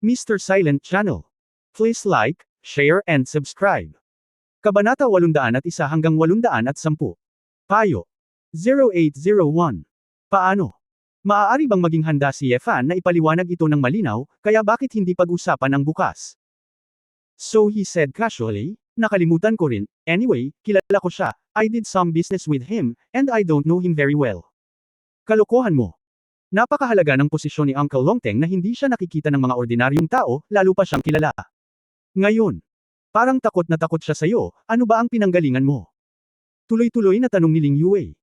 Mr. Silent Channel. Please like, share and subscribe. Kabanata 801 hanggang 810. Payo. 0801. Paano? Maaari bang maging handa si Yefan na ipaliwanag ito ng malinaw, kaya bakit hindi pag-usapan ng bukas? So he said casually, nakalimutan ko rin, anyway, kilala ko siya, I did some business with him, and I don't know him very well. Kalokohan mo. Napakahalaga ng posisyon ni Uncle Longteng na hindi siya nakikita ng mga ordinaryong tao, lalo pa siyang kilala. Ngayon, parang takot na takot siya sa'yo, ano ba ang pinanggalingan mo? Tuloy-tuloy na tanong ni Ling Yue.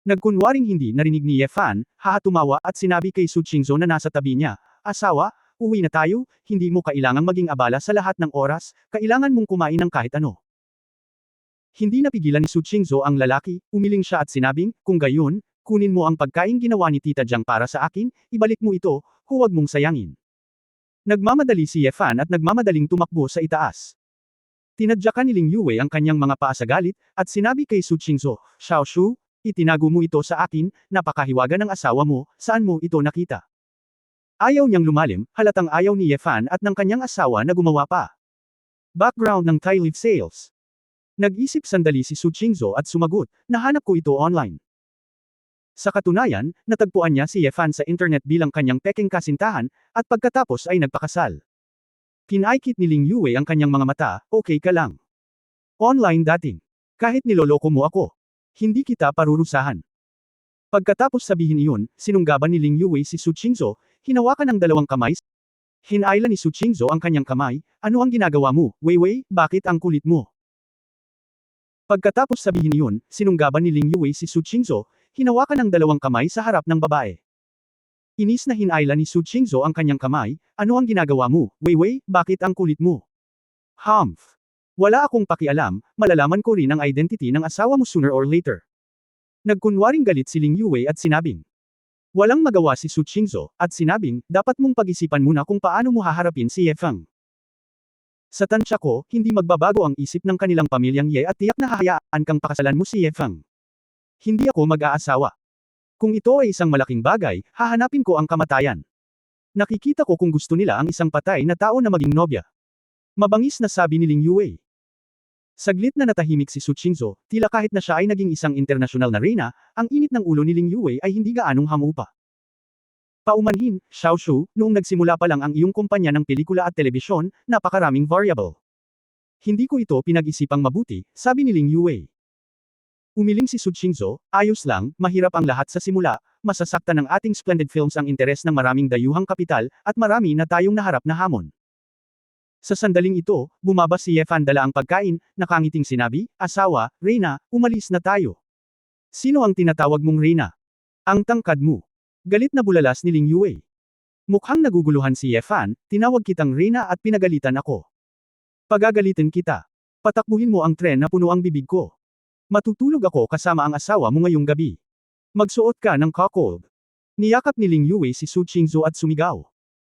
Nagkunwaring hindi narinig ni Yefan, tumawa at sinabi kay Su Qingzhou na nasa tabi niya, asawa, uwi na tayo, hindi mo kailangang maging abala sa lahat ng oras, kailangan mong kumain ng kahit ano. Hindi napigilan ni Su Qingzhou ang lalaki, umiling siya at sinabing, kung gayon, kunin mo ang pagkain ginawa ni Tita Jiang para sa akin, ibalik mo ito, huwag mong sayangin. Nagmamadali si Yefan at nagmamadaling tumakbo sa itaas. Tinadyakan ni Ling Yue ang kanyang mga paa sa galit, at sinabi kay Su Qingzhou, Xiaoshu, itinago mo ito sa akin, napakahiwaga ng asawa mo, saan mo ito nakita? Ayaw niyang lumalim, halatang ayaw ni Yefan at ng kanyang asawa na gumawa pa. Background ng Thai Live Sales. Nag-isip sandali si Su Qingzhou at sumagot, nahanap ko ito online. Sa katunayan, natagpuan niya si Yefan sa internet bilang kanyang peking kasintahan, at pagkatapos ay nagpakasal. Pinaikit ni Ling Yue ang kanyang mga mata, okay ka lang. Online dating. Kahit niloloko mo ako. Hindi kita parurusahan. Pagkatapos sabihin iyon, sinunggaban ni Ling Yue si Su Qingzhou, hinawakan ang dalawang kamay. Hinayla ni Su Qingzhou ang kanyang kamay, ano ang ginagawa mo, Weiwei, bakit ang kulit mo? Pagkatapos sabihin iyon, sinunggaban ni Ling Yue si Su Qingzhou, hinawakan ang dalawang kamay sa harap ng babae. Inis na hinayla ni Su Qingzhou ang kanyang kamay, ano ang ginagawa mo, Weiwei, bakit ang kulit mo? Humph. Wala akong pakialam, malalaman ko rin ang identity ng asawa mo sooner or later. Nagkunwaring galit si Ling Yue at sinabing. Walang magawa si Su Qingzhou, at sinabing, dapat mong pag-isipan muna kung paano mo haharapin si Yefeng. Sa tansya ko, hindi magbabago ang isip ng kanilang pamilyang Ye at tiyak na hahayaan kang pakasalan mo si Yefeng. Hindi ako mag-aasawa. Kung ito ay isang malaking bagay, hahanapin ko ang kamatayan. Nakikita ko kung gusto nila ang isang patay na tao na maging nobya. Mabangis na sabi ni Ling Yue. Saglit na natahimik si Su Qingzhou, tila kahit na siya ay naging isang internasyonal na reyna, ang init ng ulo ni Ling Yue ay hindi gaanong hamupa. Paumanhin, Xiaoshu, noong nagsimula pa lang ang iyong kumpanya ng pelikula at telebisyon, napakaraming variable. Hindi ko ito pinag-isipang mabuti, sabi ni Ling Yue. Umiling si Su Qingzhou, ayos lang, mahirap ang lahat sa simula, masasaktan ng ating Splendid Films ang interes ng maraming dayuhang kapital, at marami na tayong naharap na hamon. Sa sandaling ito, bumaba si Yefan dala ang pagkain, nakangiting sinabi, asawa, Reyna, umalis na tayo. Sino ang tinatawag mong Reyna? Ang tangkad mo. Galit na bulalas ni Ling Yue. Mukhang naguguluhan si Yefan, tinawag kitang Reyna at pinagalitan ako. Pagagalitin kita. Patakbuhin mo ang tren na puno ang bibig ko. Matutulog ako kasama ang asawa mo ngayong gabi. Magsuot ka ng cuckold. Niyakap ni Ling Yue si Su Qingzhou at sumigaw.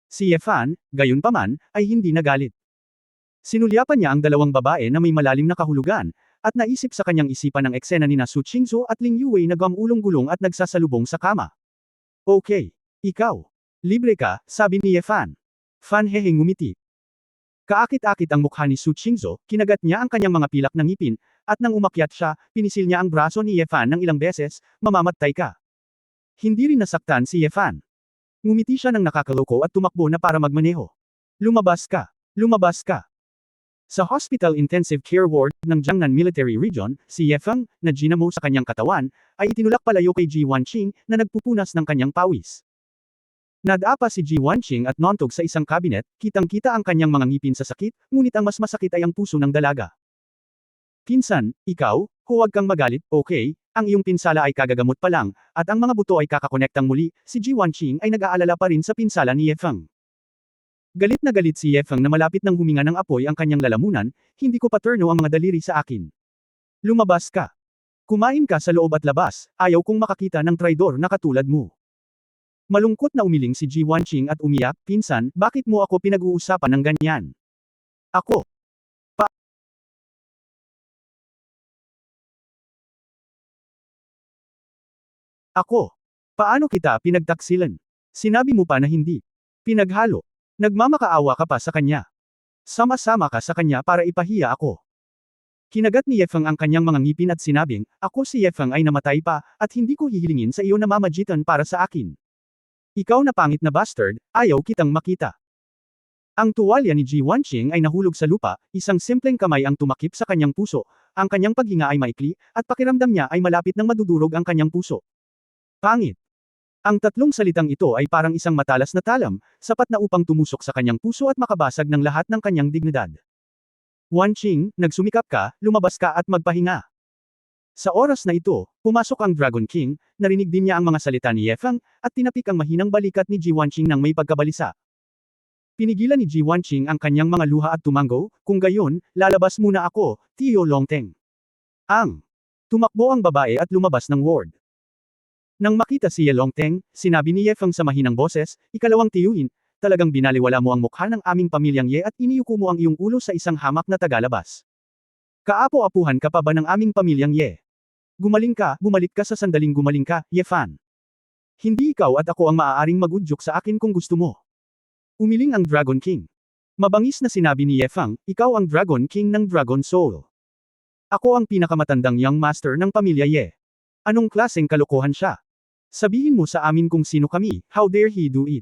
Si Yefan, gayunpaman, ay hindi nagalit. Sinulyapan niya ang dalawang babae na may malalim na kahulugan, at naisip sa kanyang isipan ang eksena ni Su Qingzhou at Ling Yue na gumulong-gulong at nagsasalubong sa kama. Okay. Ikaw. Libre ka, sabi ni Yefan. Fan Heheng ngumiti. Kaakit-akit ang mukha ni Su Qingzhou, kinagat niya ang kanyang mga pilak ng ngipin, at nang umakyat siya, pinisil niya ang braso ni Yefan ng ilang beses, mamamatay ka. Hindi rin nasaktan si Yefan. Ngumiti siya ng nakakaloko at tumakbo na para magmaneho. Lumabas ka. Lumabas ka. Sa Hospital Intensive Care Ward ng Jiangnan Military Region, si Yefeng, na ginamo sa kanyang katawan, ay itinulak palayo kay Ji Wanqing, na nagpupunas ng kanyang pawis. Nadapa si Ji Wanqing at nontog sa isang kabinet, kitang-kita ang kanyang mga ngipin sa sakit, ngunit ang mas masakit ay ang puso ng dalaga. Pinsan, ikaw, huwag kang magalit, okay, ang iyong pinsala ay kagagamot pa lang, at ang mga buto ay kakakonektang muli, si Ji Wanqing ay nag-aalala pa rin sa pinsala ni Yefeng. Galit na galit si Yefeng na malapit nang huminga ng apoy ang kanyang lalamunan, hindi ko paterno ang mga daliri sa akin. Lumabas ka. Kumain ka sa loob at labas, ayaw kong makakita ng traidor na katulad mo. Malungkot na umiling si Ji Wanqing at umiyak, pinsan, bakit mo ako pinag-uusapan ng ganyan? Ako. Ako. Paano kita pinagtaksilan? Sinabi mo pa na hindi. Pinaghalo. Nagmamakaawa ka pa sa kanya. Sama-sama ka sa kanya para ipahiya ako. Kinagat ni Yefeng ang kanyang mga ngipin at sinabing, ako si Yefeng ay namatay pa, at hindi ko hihilingin sa iyo na mamagitan para sa akin. Ikaw na pangit na bastard, ayaw kitang makita. Ang tuwalya ni Ji Wanqing ay nahulog sa lupa, isang simpleng kamay ang tumakip sa kanyang puso, ang kanyang paghinga ay maikli, at pakiramdam niya ay malapit nang madudurog ang kanyang puso. Pangit. Ang tatlong salitang ito ay parang isang matalas na talam, sapat na upang tumusok sa kanyang puso at makabasag ng lahat ng kanyang dignidad. Wanqing, nagsumikap ka, lumabas ka at magpahinga. Sa oras na ito, pumasok ang Dragon King, narinig din niya ang mga salita ni Yefeng, at tinapik ang mahinang balikat ni Ji Wanqing nang may pagkabalisa. Pinigilan ni Ji Wanqing ang kanyang mga luha at tumango, kung gayon, lalabas muna ako, Tio Longteng. Tumakbo ang babae at lumabas ng ward. Nang makita si Ye Longteng, sinabi ni Yefeng sa mahinang boses, ikalawang tiyuhin, talagang binaliwala mo ang mukha ng aming pamilyang Ye at iniyuko mo ang iyong ulo sa isang hamak na tagalabas. Kaapo-apuhan ka pa ba ng aming pamilyang Ye? Gumaling ka, bumalik ka sa sandaling gumaling ka, Ye Fan. Hindi ikaw at ako ang maaaring mag-udyok sa akin kung gusto mo. Umiling ang Dragon King. Mabangis na sinabi ni Yefeng, ikaw ang Dragon King ng Dragon Soul. Ako ang pinakamatandang young master ng pamilya Ye. Anong klaseng kalokohan siya? Sabihin mo sa amin kung sino kami, how dare he do it?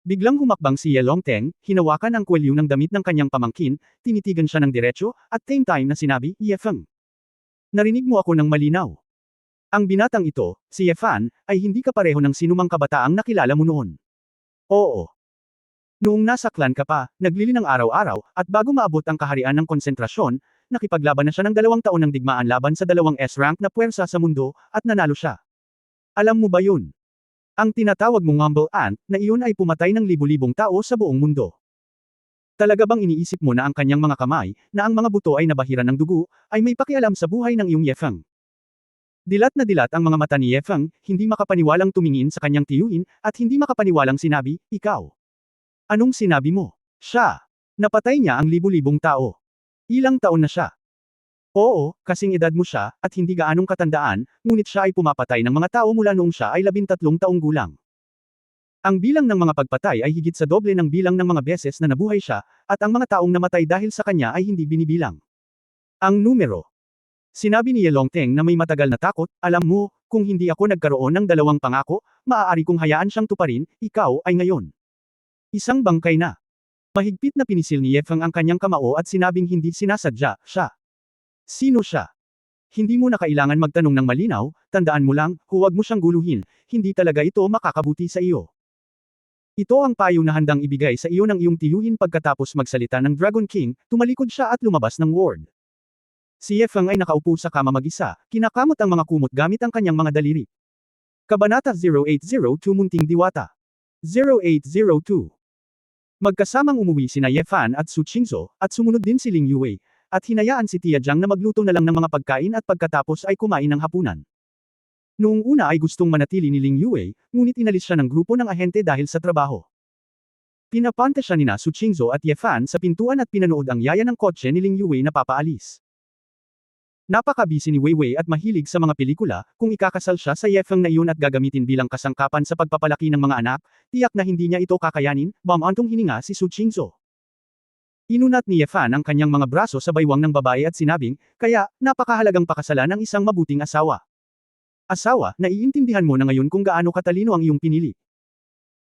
Biglang humakbang si Ye Longteng, hinawakan ang kwelyo ng damit ng kanyang pamangkin, tinitigan siya ng diretsyo, at same time na sinabi, Yefeng. Narinig mo ako ng malinaw. Ang binatang ito, si Ye Fan, ay hindi kapareho ng sinumang kabataang nakilala mo noon. Oo. Noong nasa clan ka pa, naglilinang araw-araw, at bago maabot ang kaharian ng konsentrasyon, nakipaglaban na siya ng 2 taon ng digmaan laban sa 2 S-rank na puwersa sa mundo, at nanalo siya. Alam mo ba yun? Ang tinatawag mong humble ant, na iyon ay pumatay ng libu-libong tao sa buong mundo. Talaga bang iniisip mo na ang kanyang mga kamay, na ang mga buto ay nabahiran ng dugo, ay may pakialam sa buhay ng iyong Yefeng? Dilat na dilat ang mga mata ni Yefeng, hindi makapaniwalang tumingin sa kanyang tiyuhin, at hindi makapaniwalang sinabi, ikaw. Anong sinabi mo? Siya. Napatay niya ang libu-libong tao. Ilang taon na siya? Oo, kasing edad mo siya, at hindi gaanong katandaan, ngunit siya ay pumapatay ng mga tao mula noong siya ay 13 taong gulang. Ang bilang ng mga pagpatay ay higit sa doble ng bilang ng mga beses na nabuhay siya, at ang mga taong namatay dahil sa kanya ay hindi binibilang. Ang numero. Sinabi ni Ye Longteng na may matagal na takot, alam mo, kung hindi ako nagkaroon ng 2 pangako, maaari kong hayaan siyang tuparin, ikaw ay ngayon. Isang bangkay na. Mahigpit na pinisil ni Yefeng ang kanyang kamao at sinabing hindi sinasadya, siya. Sino siya? Hindi mo na kailangan magtanong ng malinaw, tandaan mo lang, huwag mo siyang guluhin, hindi talaga ito makakabuti sa iyo. Ito ang payo na handang ibigay sa iyo ng iyong tiyuhin pagkatapos magsalita ng Dragon King, tumalikod siya at lumabas ng ward. Si Yefeng ay nakaupo sa kama mag-isa, kinakamot ang mga kumot gamit ang kanyang mga daliri. Kabanata 0802 Munting Diwata. 0802. Magkasamang umuwi sina Ye Fan at Su Qingzhou, at sumunod din si Ling Yue, at hinayaan si Tia Jiang na magluto na lang ng mga pagkain at pagkatapos ay kumain ng hapunan. Noong una ay gustong manatili ni Ling Yue, ngunit inalis siya ng grupo ng ahente dahil sa trabaho. Pinapante siya nina Su Qingzhou at Ye Fan sa pintuan at pinanood ang yaya ng kotse ni Ling Yue na papaalis. Napaka-busy ni Weiwei at mahilig sa mga pelikula, kung ikakasal siya sa Yefeng na iyon at gagamitin bilang kasangkapan sa pagpapalaki ng mga anak, tiyak na hindi niya ito kakayanin, bamantong hininga si Su Qingzhou. Inunat ni Ye Fan ang kanyang mga braso sa baywang ng babae at sinabing, kaya, napakahalagang pakasalan ng isang mabuting asawa. Asawa, naiintindihan mo na ngayon kung gaano katalino ang iyong pinili.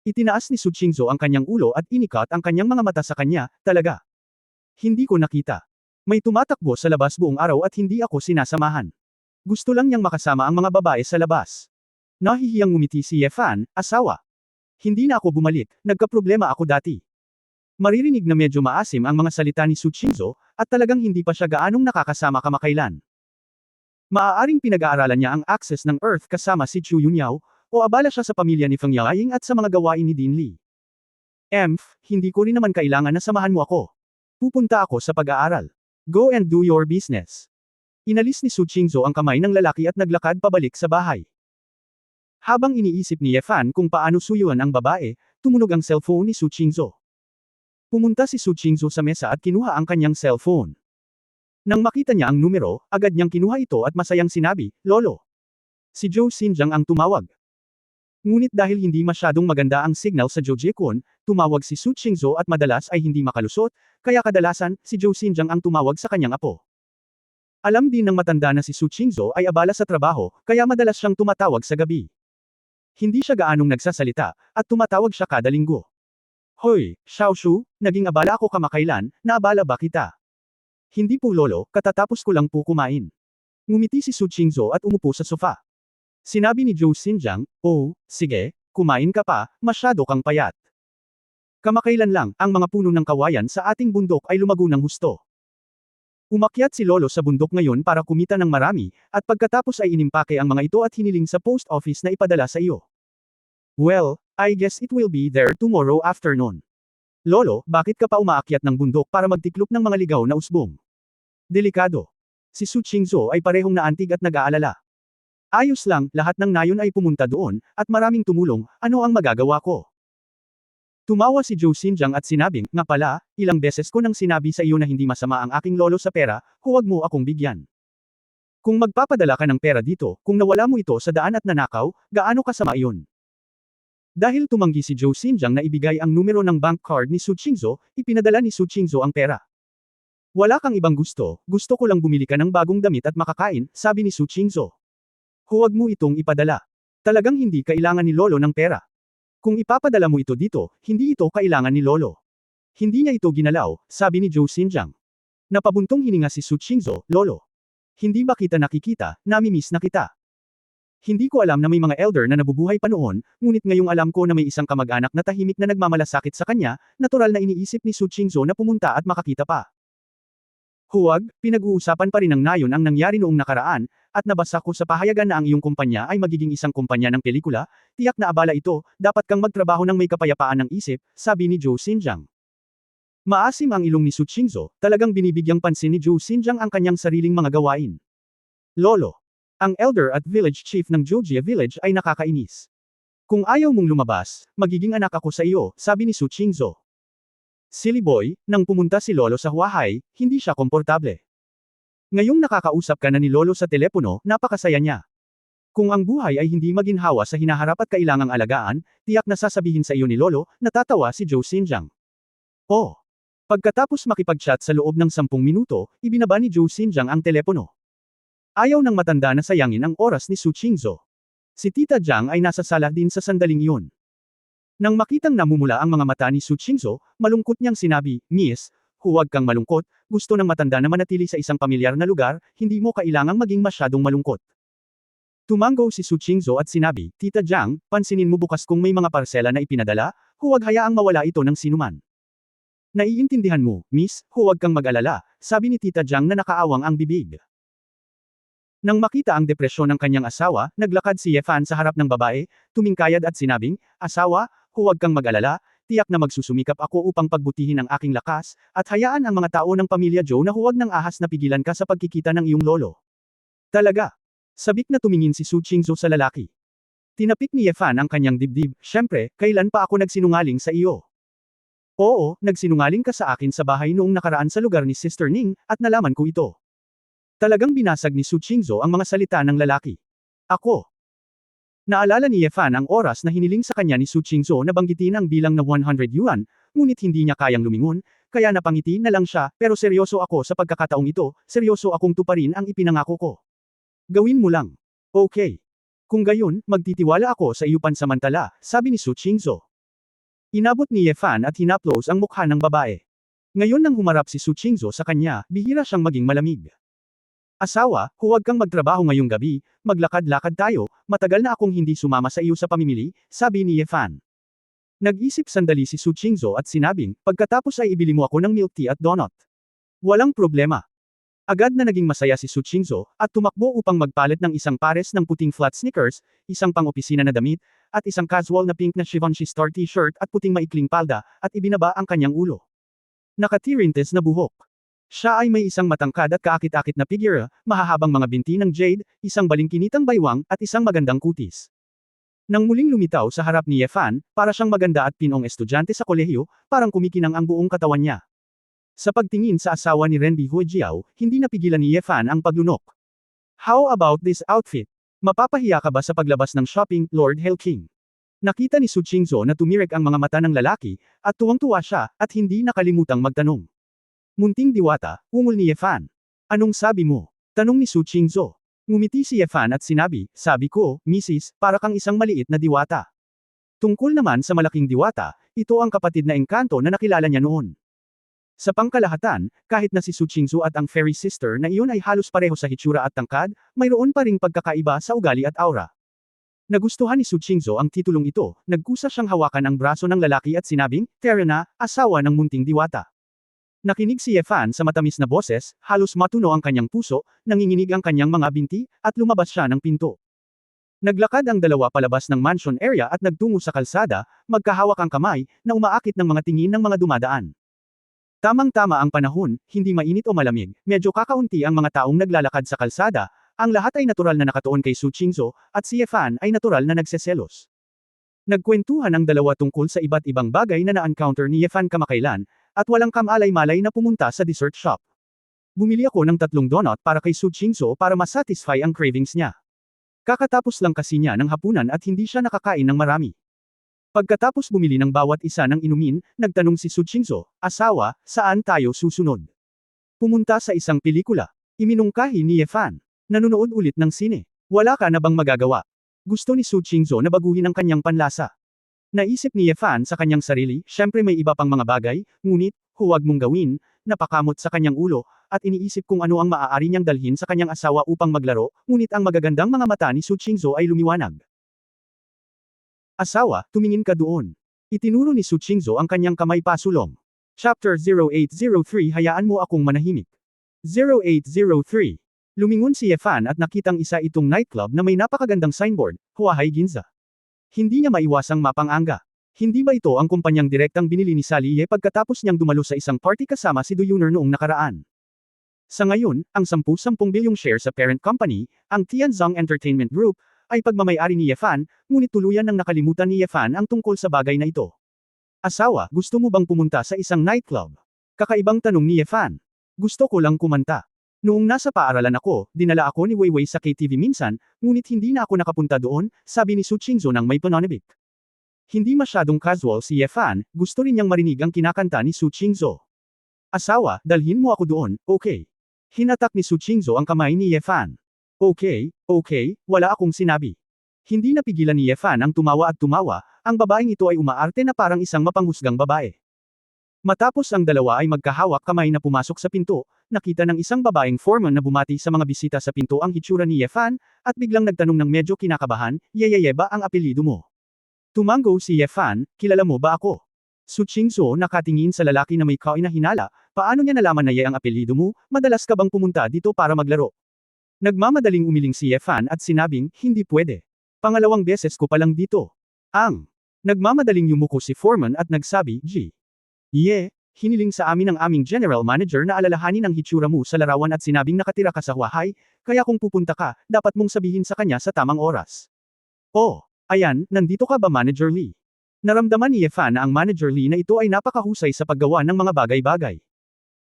Itinaas ni Su Qingzhou ang kanyang ulo at inikat ang kanyang mga mata sa kanya, talaga. Hindi ko nakita. May tumatakbo sa labas buong araw at hindi ako sinasamahan. Gusto lang niyang makasama ang mga babae sa labas. Nahihiyang ngumiti si Ye Fan, asawa. Hindi na ako bumalik, nagkaproblema ako dati. Maririnig na medyo maasim ang mga salita ni Su Qingzhou, at talagang hindi pa siya gaanong nakakasama kamakailan. Maaaring pinag-aaralan niya ang access ng Earth kasama si Chu Yunyao, o abala siya sa pamilya ni Feng Yaoying at sa mga gawain ni Din Li. Hindi ko rin naman kailangan na samahan mo ako. Pupunta ako sa pag-aaral. Go and do your business. Inalis ni Su Qingzhou ang kamay ng lalaki at naglakad pabalik sa bahay. Habang iniisip ni Ye Fan kung paano suyuan ang babae, tumunog ang cellphone ni Su Qingzhou. Pumunta si Su Qingzhou sa mesa at kinuha ang kanyang cellphone. Nang makita niya ang numero, agad niyang kinuha ito at masayang sinabi, Lolo. Si Zhou Xinjiang ang tumawag. Ngunit dahil hindi masyadong maganda ang signal sa Jojiekon, tumawag si Su Qingzhou at madalas ay hindi makalusot, kaya kadalasan, si Zhou Xinjiang ang tumawag sa kanyang apo. Alam din ng matanda na si Su Qingzhou ay abala sa trabaho, kaya madalas siyang tumatawag sa gabi. Hindi siya gaanong nagsasalita, at tumatawag siya kada linggo. Hoy, Xiaoshu, naging abala ako kamakailan, naabala ba kita? Hindi po lolo, katatapos ko lang po kumain. Ngumiti si Su Qingzhou at umupo sa sofa. Sinabi ni Zhou Xinjiang, oh, sige, kumain ka pa, masyado kang payat. Kamakailan lang, ang mga puno ng kawayan sa ating bundok ay lumago ng husto. Umakyat si Lolo sa bundok ngayon para kumita ng marami, at pagkatapos ay inimpake ang mga ito at hiniling sa post office na ipadala sa iyo. Well, I guess it will be there tomorrow afternoon. Lolo, bakit ka pa umaakyat ng bundok para magtiklop ng mga ligaw na usbong? Delikado. Si Su Qingzhou ay parehong naantig at nag-aalala. Ayos lang, lahat ng nayon ay pumunta doon, at maraming tumulong, ano ang magagawa ko? Tumawa si Zhou Xinjiang at sinabing, nga pala, ilang beses ko nang sinabi sa iyo na hindi masama ang aking lolo sa pera, huwag mo akong bigyan. Kung magpapadala ka ng pera dito, kung nawala mo ito sa daan at nanakaw, gaano kasama iyon? Dahil tumanggi si Zhou Xinjiang na ibigay ang numero ng bank card ni Su Qingzhou, ipinadala ni Su Qingzhou ang pera. Wala kang ibang gusto ko lang bumili ka ng bagong damit at makakain, sabi ni Su Qingzhou. Huwag mo itong ipadala. Talagang hindi kailangan ni Lolo ng pera. Kung ipapadala mo ito dito, hindi ito kailangan ni Lolo. Hindi niya ito ginalaw, sabi ni Zhou Xinjiang. Napabuntong hininga si Su Qingzhou, Lolo. Hindi ba kita nakikita, namimiss na kita. Hindi ko alam na may mga elder na nabubuhay pa noon, ngunit ngayong alam ko na may isang kamag-anak na tahimik na nagmamalasakit sa kanya, natural na iniisip ni Su Qingzhou na pumunta at makakita pa. Huwag, pinag-uusapan pa rin ng nayon ang nangyari noong nakaraan, at nabasa ko sa pahayagan na ang iyong kumpanya ay magiging isang kumpanya ng pelikula, tiyak na abala ito, dapat kang magtrabaho ng may kapayapaan ng isip, sabi ni Zhou Xinjiang. Maasim ang ilong ni Su Qingzhou, talagang binibigyang pansin ni Zhou Xinjiang ang kanyang sariling mga gawain. Lolo. Ang elder at village chief ng Joujia Village ay nakakainis. Kung ayaw mong lumabas, magiging anak ako sa iyo, sabi ni Su Qingzhou. Silly boy, nang pumunta si Lolo sa Huahay, hindi siya komportable. Ngayong nakakausap ka na ni Lolo sa telepono, napakasaya niya. Kung ang buhay ay hindi maginhawa sa hinaharap at kailangang alagaan, tiyak na sasabihin sa iyo ni Lolo, natatawa si Zhou Xinjiang. Oh. Pagkatapos makipag-chat sa loob ng 10 minuto, ibinaba ni Zhou Xinjiang ang telepono. Ayaw ng matanda na sayangin ang oras ni Su Qingzhou. Si Tita Jiang ay nasa sala din sa sandaling iyon. Nang makitang namumula ang mga mata ni Su Qingzhou, malungkot niyang sinabi, Miss, huwag kang malungkot, gusto ng matanda na manatili sa isang pamilyar na lugar, hindi mo kailangang maging masyadong malungkot. Tumango si Su Qingzhou at sinabi, Tita Jiang, pansinin mo bukas kung may mga parsela na ipinadala, huwag hayaang mawala ito ng sinuman. Naiintindihan mo, Miss, huwag kang mag-alala, sabi ni Tita Jiang na nakaawang ang bibig. Nang makita ang depresyon ng kanyang asawa, naglakad si Ye Fan sa harap ng babae, tumingkayad at sinabing, Asawa, huwag kang mag-alala, tiyak na magsusumikap ako upang pagbutihin ang aking lakas, at hayaan ang mga tao ng pamilya Zhou na huwag ng ahas na pigilan ka sa pagkikita ng iyong lolo. Talaga. Sabik na tumingin si Su Qingzhou sa lalaki. Tinapik ni Ye Fan ang kanyang dibdib, syempre, kailan pa ako nagsinungaling sa iyo? Oo, nagsinungaling ka sa akin sa bahay noong nakaraan sa lugar ni Sister Ning, at nalaman ko ito. Talagang binasag ni Su Qingzhou ang mga salita ng lalaki. Ako. Naalala ni Ye Fan ang oras na hiniling sa kanya ni Su Qingzhou na banggitin ang bilang na 100 yuan, ngunit hindi niya kayang lumingon, kaya napangiti na lang siya, pero seryoso ako sa pagkakataong ito, seryoso akong tuparin ang ipinangako ko. Gawin mo lang. Okay. Kung gayon, magtitiwala ako sa iyo pansamantala, sabi ni Su Qingzhou. Inabot ni Ye Fan at hinaplos ang mukha ng babae. Ngayon nang humarap si Su Qingzhou sa kanya, bihira siyang maging malamig. Asawa, huwag kang magtrabaho ngayong gabi, maglakad-lakad tayo, matagal na akong hindi sumama sa iyo sa pamimili, sabi ni Ye Fan. Nag-isip sandali si Su Qingzhou at sinabing, pagkatapos ay ibili mo ako ng milk tea at donut. Walang problema. Agad na naging masaya si Su Qingzhou, at tumakbo upang magpalit ng isang pares ng puting flat sneakers, isang pang-opisina na damit, at isang casual na pink na Givenchy Star t-shirt at puting maikling palda, at ibinaba ang kanyang ulo. Nakatirintes na buhok. Siya ay may isang matangkad at kaakit-akit na figure, mahahabang mga binti ng jade, isang balingkinitang baywang, at isang magandang kutis. Nang muling lumitaw sa harap ni Ye Fan, para siyang maganda at pinong estudyante sa kolehiyo, parang kumikinang ang buong katawan niya. Sa pagtingin sa asawa ni Renbi Huijiao, hindi napigilan ni Ye Fan ang paglunok. How about this outfit? Mapapahiya ka ba sa paglabas ng shopping, Lord Hell King? Nakita ni Su Qingzhou na tumirek ang mga mata ng lalaki, at tuwang-tuwa siya, at hindi nakalimutang magtanong. Munting diwata, ungol ni Ye Fan. Anong sabi mo? Tanong ni Su Qingzhou. Ngumiti si Ye Fan at sinabi, sabi ko, Mrs., para kang isang maliit na diwata. Tungkol naman sa malaking diwata, ito ang kapatid na engkanto na nakilala niya noon. Sa pangkalahatan, kahit na si Su Qingzhou at ang fairy sister na iyon ay halos pareho sa hitsura at tangkad, mayroon pa ring pagkakaiba sa ugali at aura. Nagustuhan ni Su Qingzhou ang titulong ito, nagkusa siyang hawakan ang braso ng lalaki at sinabing, Tara na, asawa ng munting diwata. Nakinig si Ye Fan sa matamis na boses, halos matuno ang kanyang puso, nanginginig ang kanyang mga binti, at lumabas siya ng pinto. Naglakad ang dalawa palabas ng mansion area at nagtungo sa kalsada, magkahawak ang kamay, na umaakit ng mga tingin ng mga dumadaan. Tamang-tama ang panahon, hindi mainit o malamig, medyo kakaunti ang mga taong naglalakad sa kalsada, ang lahat ay natural na nakatuon kay Su Qingzhou, at si Ye Fan ay natural na nagseselos. Nagkwentuhan ang dalawa tungkol sa iba't ibang bagay na na-encounter ni Ye Fan kamakailan, at walang kamalay-malay na pumunta sa dessert shop. Bumili ako ng 3 donut para kay Su Qingzhou para masatisfy ang cravings niya. Kakatapos lang kasi niya ng hapunan at hindi siya nakakain ng marami. Pagkatapos bumili ng bawat isa ng inumin, nagtanong si Su Qingzhou, asawa, saan tayo susunod? Pumunta sa isang pelikula. Iminungkahi ni Ye Fan. Nanonood ulit ng sine. Wala ka na bang magagawa? Gusto ni Su Qingzhou na baguhin ang kanyang panlasa. Naisip ni Ye Fan sa kanyang sarili, syempre may iba pang mga bagay, ngunit, huwag mong gawin, napakamot sa kanyang ulo, at iniisip kung ano ang maaari niyang dalhin sa kanyang asawa upang maglaro, ngunit ang magagandang mga mata ni Su Qingzhou ay lumiwanag. Asawa, tumingin ka doon. Itinuro ni Su Qingzhou ang kanyang kamay pasulong. Chapter 0803 Hayaan mo akong manahimik. 0803. Lumingon si Ye Fan at nakitang isa itong nightclub na may napakagandang signboard, Huahai Ginza. Hindi niya maiwasang mapang-anga. Hindi ba ito ang kumpanyang direktang binili ni Sally Ye pagkatapos niyang dumalo sa isang party kasama si Du Yuner noong nakaraan? Sa ngayon, ang 10 bilyong share sa parent company, ang Tianzong Entertainment Group, ay pagmamayari ni Ye Fan, ngunit tuluyan nang nakalimutan ni Ye Fan ang tungkol sa bagay na ito. Asawa, gusto mo bang pumunta sa isang nightclub? Kakaibang tanong ni Ye Fan. Gusto ko lang kumanta. Noong nasa paaralan ako, dinala ako ni Weiwei sa KTV minsan, ngunit hindi na ako nakapunta doon, sabi ni Su Qingzhou nang may pananabik. Hindi masyadong casual si Ye Fan, gusto rin niyang marinig ang kinakanta ni Su Qingzhou. Asawa, dalhin mo ako doon, okay. Hinatak ni Su Qingzhou ang kamay ni Ye Fan. Okay, wala akong sinabi. Hindi napigilan ni Ye Fan ang tumawa at tumawa, ang babaeng ito ay umaarte na parang isang mapanghusgang babae. Matapos ang dalawa ay magkahawak kamay na pumasok sa pinto, nakita ng isang babaeng foreman na bumati sa mga bisita sa pinto ang hitsura ni Ye Fan, at biglang nagtanong ng medyo kinakabahan, Yeyeye ba ang apelyido mo? Tumango si Ye Fan, kilala mo ba ako? Su Qingzhou nakatingin sa lalaki na may kain na hinala, paano niya nalaman na Ye ang apelyido mo, madalas ka bang pumunta dito para maglaro? Nagmamadaling umiling si Ye Fan at sinabing, hindi pwede. Pangalawang beses ko palang dito. Nagmamadaling yumuko si foreman at nagsabi, Ye, hiniling sa amin ng aming general manager na alalahanin ang hitsura mo sa larawan at sinabing nakatira ka sa Huahai, kaya kung pupunta ka, dapat mong sabihin sa kanya sa tamang oras. Oh, ayan, nandito ka ba Manager Lee? Naramdaman ni Ye Fan na ang Manager Lee na ito ay napakahusay sa paggawa ng mga bagay-bagay.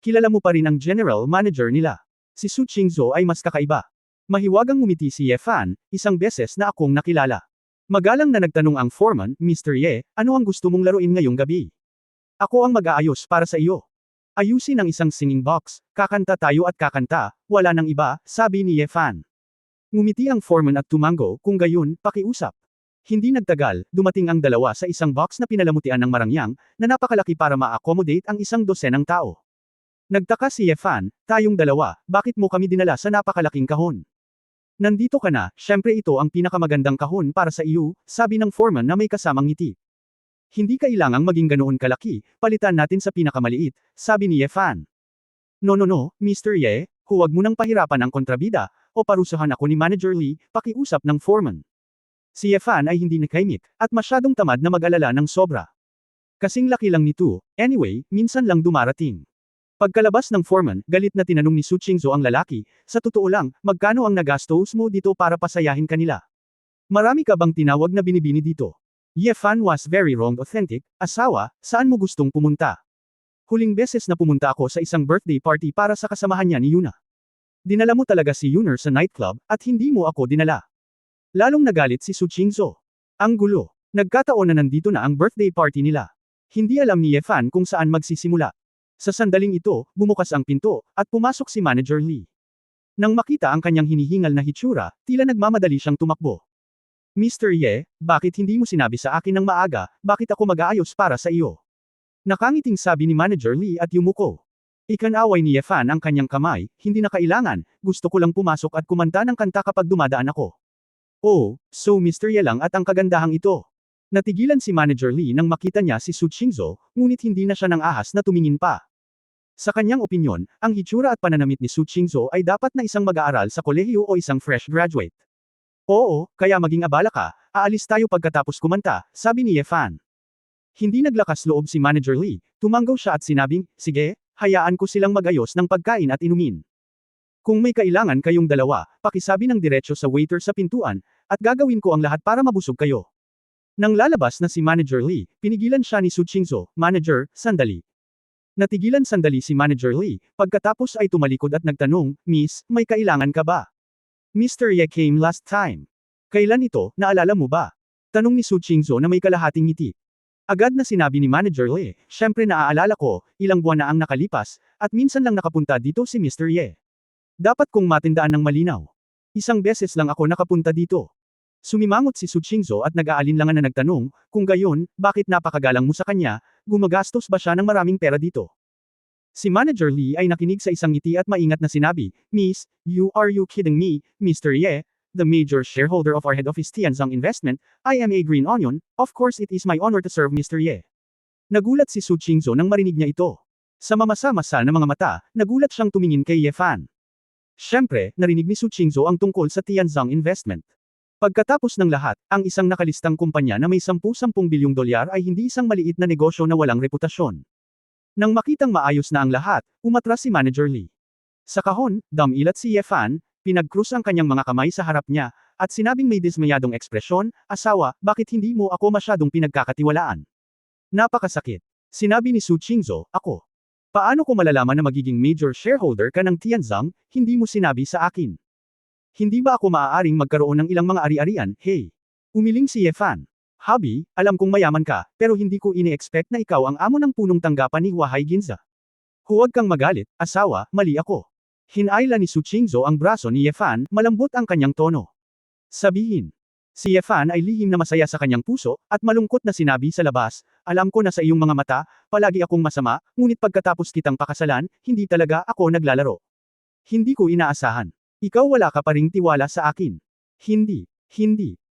Kilala mo pa rin ang general manager nila. Si Su Qingzhou ay mas kakaiba. Mahiwagang ngumiti si Ye Fan, isang beses na akong nakilala. Magalang na nagtanong ang foreman, Mr. Ye, ano ang gusto mong laruin ngayong gabi? Ako ang mag-aayos para sa iyo. Ayusin ang isang singing box, kakanta tayo at kakanta, wala nang iba, sabi ni Ye Fan. Ngumiti ang foreman at tumango, kung gayon, pakiusap. Hindi nagtagal, dumating ang dalawa sa isang box na pinalamutian ng marangyang, na napakalaki para ma-accommodate ang 12 tao. Nagtaka si Ye Fan, tayong dalawa, bakit mo kami dinala sa napakalaking kahon? Nandito ka na, syempre ito ang pinakamagandang kahon para sa iyo, sabi ng foreman na may kasamang ngiti. Hindi kailangang maging ganoon kalaki, palitan natin sa pinakamaliit, sabi ni Ye Fan. No, Mr. Ye, huwag mo nang pahirapan ang kontrabida, o parusahan ako ni Manager Lee, pakiusap ng foreman. Si Ye Fan ay hindi nakaimik, at masyadong tamad na mag-alala ng sobra. Kasing laki lang nito, anyway, minsan lang dumarating. Pagkalabas ng foreman, galit na tinanong ni Su Qingzhou ang lalaki, sa totoo lang, magkano ang nagastos mo dito para pasayahin kanila? Marami ka bang tinawag na binibini dito? Ye Fan was very wrong authentic, asawa, saan mo gustong pumunta? Huling beses na pumunta ako sa isang birthday party para sa kasamahan niya ni Yuna. Dinala mo talaga si Yuner sa nightclub, at hindi mo ako dinala. Lalong nagalit si Su Qingzhou. Ang gulo. Nagkataon na nandito na ang birthday party nila. Hindi alam ni Yefan kung saan magsisimula. Sa sandaling ito, bumukas ang pinto, at pumasok si Manager Lee. Nang makita ang kanyang hinihingal na hitsura, tila nagmamadali siyang tumakbo. Mr. Ye, bakit hindi mo sinabi sa akin ng maaga, bakit ako mag-aayos para sa iyo? Nakangiting sabi ni Manager Lee at yumuko. Ikanaway ni Yefan ang kanyang kamay, hindi na kailangan, gusto ko lang pumasok at kumanta ng kanta kapag dumadaan ako. Oh, so Mr. Ye lang at ang kagandahang ito. Natigilan si Manager Lee nang makita niya si Su Qingzhou, ngunit hindi na siya nang ahas na tumingin pa. Sa kanyang opinyon, ang hitsura at pananamit ni Su Qingzhou ay dapat na isang mag-aaral sa kolehiyo o isang fresh graduate. Oo, kaya maging abala ka, aalis tayo pagkatapos kumanta, sabi ni Yefan. Hindi naglakas loob si Manager Lee, tumanggaw siya at sinabing, sige, hayaan ko silang mag-ayos ng pagkain at inumin. Kung may kailangan kayong dalawa, pakisabi ng diretso sa waiter sa pintuan, at gagawin ko ang lahat para mabusog kayo. Nang lalabas na si Manager Lee, pinigilan siya ni Su Qingzhou, Manager, sandali. Natigilan sandali si Manager Lee, pagkatapos ay tumalikod at nagtanong, Miss, may kailangan ka ba? Mr. Ye came last time. Kailan ito, naalala mo ba? Tanong ni Su Qingzhou na may kalahating ngiti. Agad na sinabi ni Manager Lee, syempre naaalala ko, ilang buwan na ang nakalipas, at minsan lang nakapunta dito si Mr. Ye. Dapat kong matindaan ng malinaw. Isang beses lang ako nakapunta dito. Sumimangot si Su Qingzhou at nag-aalinlangan na nagtanong, kung gayon, bakit napakagalang mo sa kanya, gumagastos ba siya ng maraming pera dito? Si Manager Lee ay nakinig sa isang ngiti at maingat na sinabi, Miss, are you kidding me, Mr. Ye? The major shareholder of our head office Tianzong Investment, I am a green onion, of course it is my honor to serve Mr. Ye. Nagulat si Su Qingzhou nang marinig niya ito. Sa mamasa-masa na mga mata, nagulat siyang tumingin kay Yefan. Siyempre, narinig ni Su Qingzhou ang tungkol sa Tianzong Investment. Pagkatapos ng lahat, ang isang nakalistang kumpanya na may 10 bilyong dolyar ay hindi isang maliit na negosyo na walang reputasyon. Nang makitang maayos na ang lahat, umatras si Manager Lee. Sa kahon, damilat si Yefan, pinagkrus ang kanyang mga kamay sa harap niya, at sinabing may dismayadong ekspresyon, asawa, bakit hindi mo ako masyadong pinagkakatiwalaan? Napakasakit. Sinabi ni Su Qingzhou, ako. Paano ko malalaman na magiging major shareholder ka ng Tianzong, hindi mo sinabi sa akin? Hindi ba ako maaaring magkaroon ng ilang mga ari-arian, hey? Umiling si Yefan. Habi, alam kong mayaman ka, pero hindi ko ini-expect na ikaw ang amo ng punong tanggapan ni Huahai Ginza. Huwag kang magalit, asawa, mali ako. Hinayla ni Su Qingzhou ang braso ni Yefan, malambot ang kanyang tono. Sabihin. Si Yefan ay lihim na masaya sa kanyang puso, at malungkot na sinabi sa labas, alam ko na sa iyong mga mata, palagi akong masama, ngunit pagkatapos kitang pakasalan, hindi talaga ako naglalaro. Hindi ko inaasahan. Ikaw wala ka pa ring tiwala sa akin. Hindi.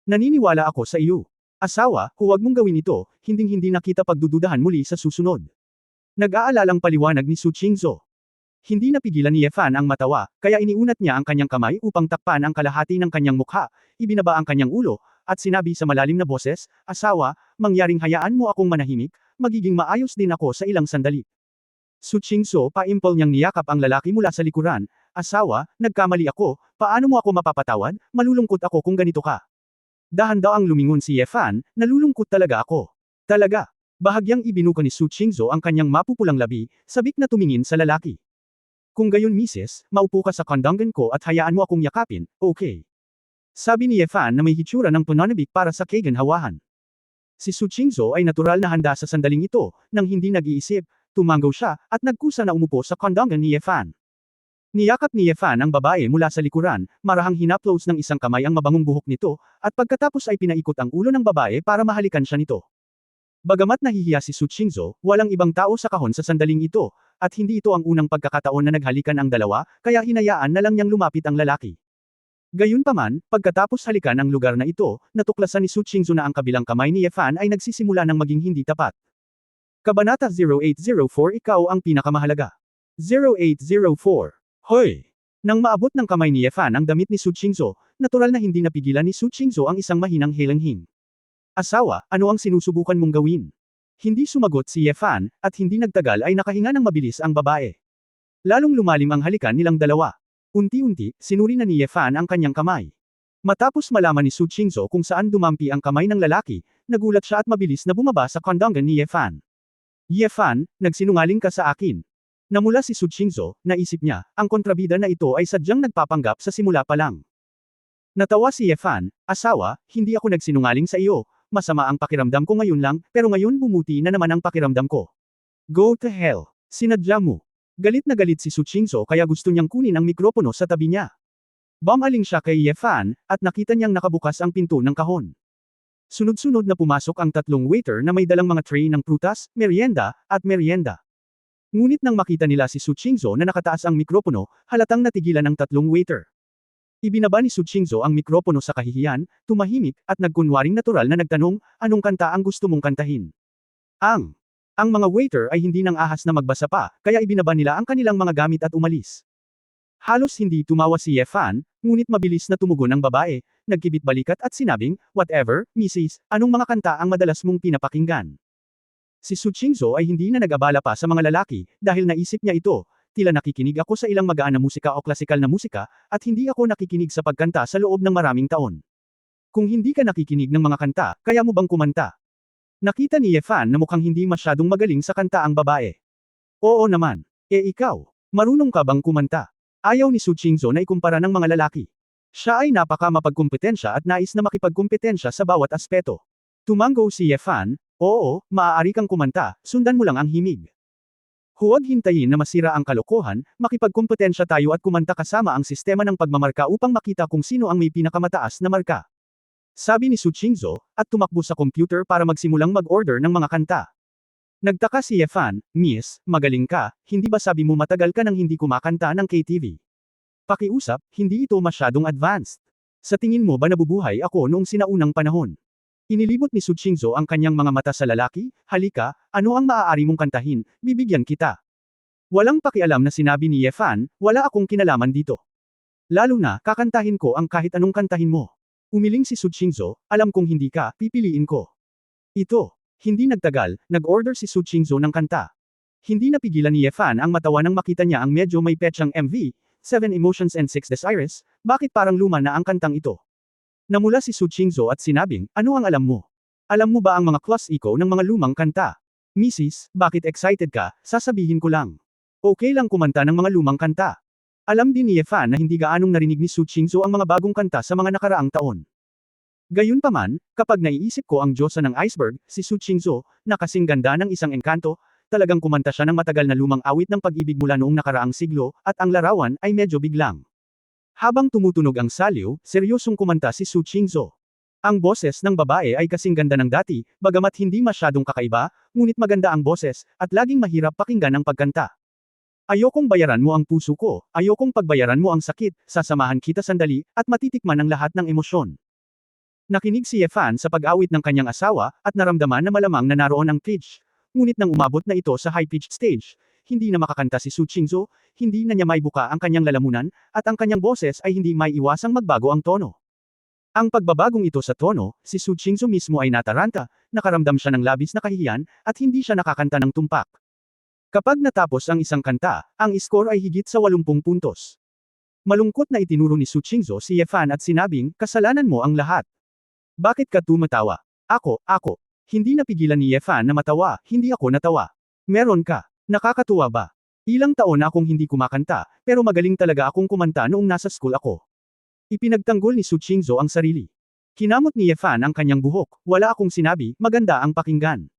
Naniniwala ako sa iyo. Asawa, huwag mong gawin ito, hinding-hindi na kita pagdududahan muli sa susunod. Nag-aalalang paliwanag ni Su Qingzhou. Hindi napigilan ni Yefan ang matawa, kaya iniunat niya ang kanyang kamay upang takpan ang kalahati ng kanyang mukha, ibinaba ang kanyang ulo, at sinabi sa malalim na boses, asawa, mangyaring hayaan mo akong manahimik, magiging maayos din ako sa ilang sandali. Su Qingzhou pa-impol niyang niyakap ang lalaki mula sa likuran, asawa, nagkamali ako, paano mo ako mapapatawad, malulungkot ako kung ganito ka. Dahan-daang lumingon si Yefan, nalulungkot talaga ako. Talaga. Bahagyang ibinuka ni Su Qingzhou ang kanyang mapupulang labi, sabik na tumingin sa lalaki. Kung gayon misis, maupo ka sa kandangan ko at hayaan mo akong yakapin, okay. Sabi ni Yefan na may hitsura ng pananabik para sa kaganhawahan. Si Su Qingzhou ay natural na handa sa sandaling ito, nang hindi nag-iisip, tumanggaw siya, at nagkusa na umupo sa kandangan ni Yefan. Niyakap ni Yefan ang babae mula sa likuran, marahang hinaplos ng isang kamay ang mabangong buhok nito, at pagkatapos ay pinaikot ang ulo ng babae para mahalikan siya nito. Bagamat nahihiya si Su Qingzhou, walang ibang tao sa kahon sa sandaling ito, at hindi ito ang unang pagkakataon na naghalikan ang dalawa, kaya hinayaan na lang niyang lumapit ang lalaki. Gayunpaman, pagkatapos halikan ang lugar na ito, natuklasan ni Su Qingzhou na ang kabilang kamay ni Yefan ay nagsisimula ng maging hindi tapat. Kabanata 0804 Ikaw ang pinakamahalaga. 0804. Hoy! Nang maabot ng kamay ni Yefan ang damit ni Su Qingzhou, natural na hindi napigilan ni Su Qingzhou ang isang mahinang hilanghing. Asawa, ano ang sinusubukan mong gawin? Hindi sumagot si Yefan, at hindi nagtagal ay nakahinga ng mabilis ang babae. Lalong lumalim ang halikan nilang dalawa. Unti-unti, sinuri na ni Yefan ang kanyang kamay. Matapos malaman ni Su Qingzhou kung saan dumampi ang kamay ng lalaki, nagulat siya at mabilis na bumaba sa kandangan ni Yefan. Yefan, nagsinungaling ka sa akin. Namula si Su Qingzhou, naisip niya, ang kontrabida na ito ay sadyang nagpapanggap sa simula pa lang. Natawa si Yefan, asawa, hindi ako nagsinungaling sa iyo, masama ang pakiramdam ko ngayon lang, pero ngayon bumuti na naman ang pakiramdam ko. Go to hell. Sinadya mo. Galit na galit si Su Qingzhou kaya gusto niyang kunin ang mikropono sa tabi niya. Bumaling siya kay Ye Fan, at nakita niyang nakabukas ang pinto ng kahon. Sunod-sunod na pumasok ang tatlong waiter na may dalang mga tray ng prutas, merienda, at merienda. Ngunit nang makita nila si Su Qingzhou na nakataas ang mikropono, halatang natigilan ang tatlong waiter. Ibinaba ni Su Qingzhou ang mikropono sa kahihiyan, tumahimik, at nagkunwaring natural na nagtanong, anong kanta ang gusto mong kantahin? Ang mga waiter ay hindi nang ahas na magbasa pa, kaya ibinaba nila ang kanilang mga gamit at umalis. Halos hindi tumawa si Ye Fan, ngunit mabilis na tumugon ang babae, nagkibit balikat at sinabing, whatever, Mrs., anong mga kanta ang madalas mong pinapakinggan? Si Su Qingzhou ay hindi na nag-abala pa sa mga lalaki, dahil naisip niya ito, tila nakikinig ako sa ilang magaan na musika o klasikal na musika, at hindi ako nakikinig sa pagkanta sa loob ng maraming taon. Kung hindi ka nakikinig ng mga kanta, kaya mo bang kumanta? Nakita ni Ye Fan na mukhang hindi masyadong magaling sa kanta ang babae. Oo naman. Ikaw, marunong ka bang kumanta? Ayaw ni Su Qingzhou na ikumpara ng mga lalaki. Siya ay napaka mapagkumpetensya at nais na makipagkumpetensya sa bawat aspeto. Tumango si Ye Fan, oo, maaari kang kumanta, sundan mo lang ang himig. Huwag hintayin na masira ang kalokohan, makipagkumpetensya tayo at kumanta kasama ang sistema ng pagmamarka upang makita kung sino ang may pinakamataas na marka. Sabi ni Su Qingzhou, at tumakbo sa computer para magsimulang mag-order ng mga kanta. Nagtaka si Ye Fan, Miss, magaling ka, hindi ba sabi mo matagal ka nang hindi kumakanta ng KTV? Pakiusap, hindi ito masyadong advanced. Sa tingin mo ba nabubuhay ako noong sinaunang panahon? Inilibot ni Su Qingzhou ang kanyang mga mata sa lalaki, halika, ano ang maaari mong kantahin, bibigyan kita. Walang pakialam na sinabi ni Ye Fan, wala akong kinalaman dito. Lalo na, kakantahin ko ang kahit anong kantahin mo. Umiling si Su Qingzhou, alam kong hindi ka, pipiliin ko. Ito. Hindi nagtagal, nag-order si Su Qingzhou ng kanta. Hindi napigilan ni Ye Fan ang matawa nang makita niya ang medyo may petsang MV, 7 Emotions and 6 Desires, bakit parang luma na ang kantang ito? Namula si Su Qingzhou at sinabing, ano ang alam mo? Alam mo ba ang mga class echo ng mga lumang kanta? Mrs., bakit excited ka, sasabihin ko lang. Okay lang kumanta ng mga lumang kanta. Alam din ni Ye Fan na hindi gaanong narinig ni Su Qingzhou ang mga bagong kanta sa mga nakaraang taon. Gayunpaman, kapag naiisip ko ang diyosa ng iceberg, si Su Qingzhou, na kasing ganda ng isang engkanto, talagang kumanta siya ng matagal na lumang awit ng pag-ibig mula noong nakaraang siglo, at ang larawan ay medyo biglang. Habang tumutunog ang saliw, seryosong kumanta si Su Qingzhou. Ang boses ng babae ay kasing ganda ng dati, bagamat hindi masyadong kakaiba, ngunit maganda ang boses, at laging mahirap pakinggan ang pagkanta. Ayokong bayaran mo ang puso ko, ayokong pagbayaran mo ang sakit, sasamahan kita sandali, at matitikman ang lahat ng emosyon. Nakinig si Ye Fan sa pag-awit ng kanyang asawa, at naramdaman na malamang na naroon ang pitch. Ngunit nang umabot na ito sa high-pitched stage, hindi na makakanta si Su Qingzhou, hindi na niya maibuka ang kanyang lalamunan, at ang kanyang boses ay hindi maiiwasang magbago ang tono. Ang pagbabagong ito sa tono, si Su Qingzhou mismo ay nataranta, nakaramdam siya ng labis na kahihiyan, at hindi siya nakakanta ng tumpak. Kapag natapos ang isang kanta, ang score ay higit sa 80 puntos. Malungkot na itinuro ni Su Qingzhou si Ye Fan at sinabing, kasalanan mo ang lahat. Bakit ka tumatawa? Ako. Hindi napigilan ni Ye Fan na matawa, hindi ako natawa. Meron ka. Nakakatuwa ba? Ilang taon na akong hindi kumakanta, pero magaling talaga akong kumanta noong nasa school ako. Ipinagtanggol ni Su Qingzhou ang sarili. Kinamot ni Ye Fan ang kanyang buhok, wala akong sinabi, maganda ang pakinggan.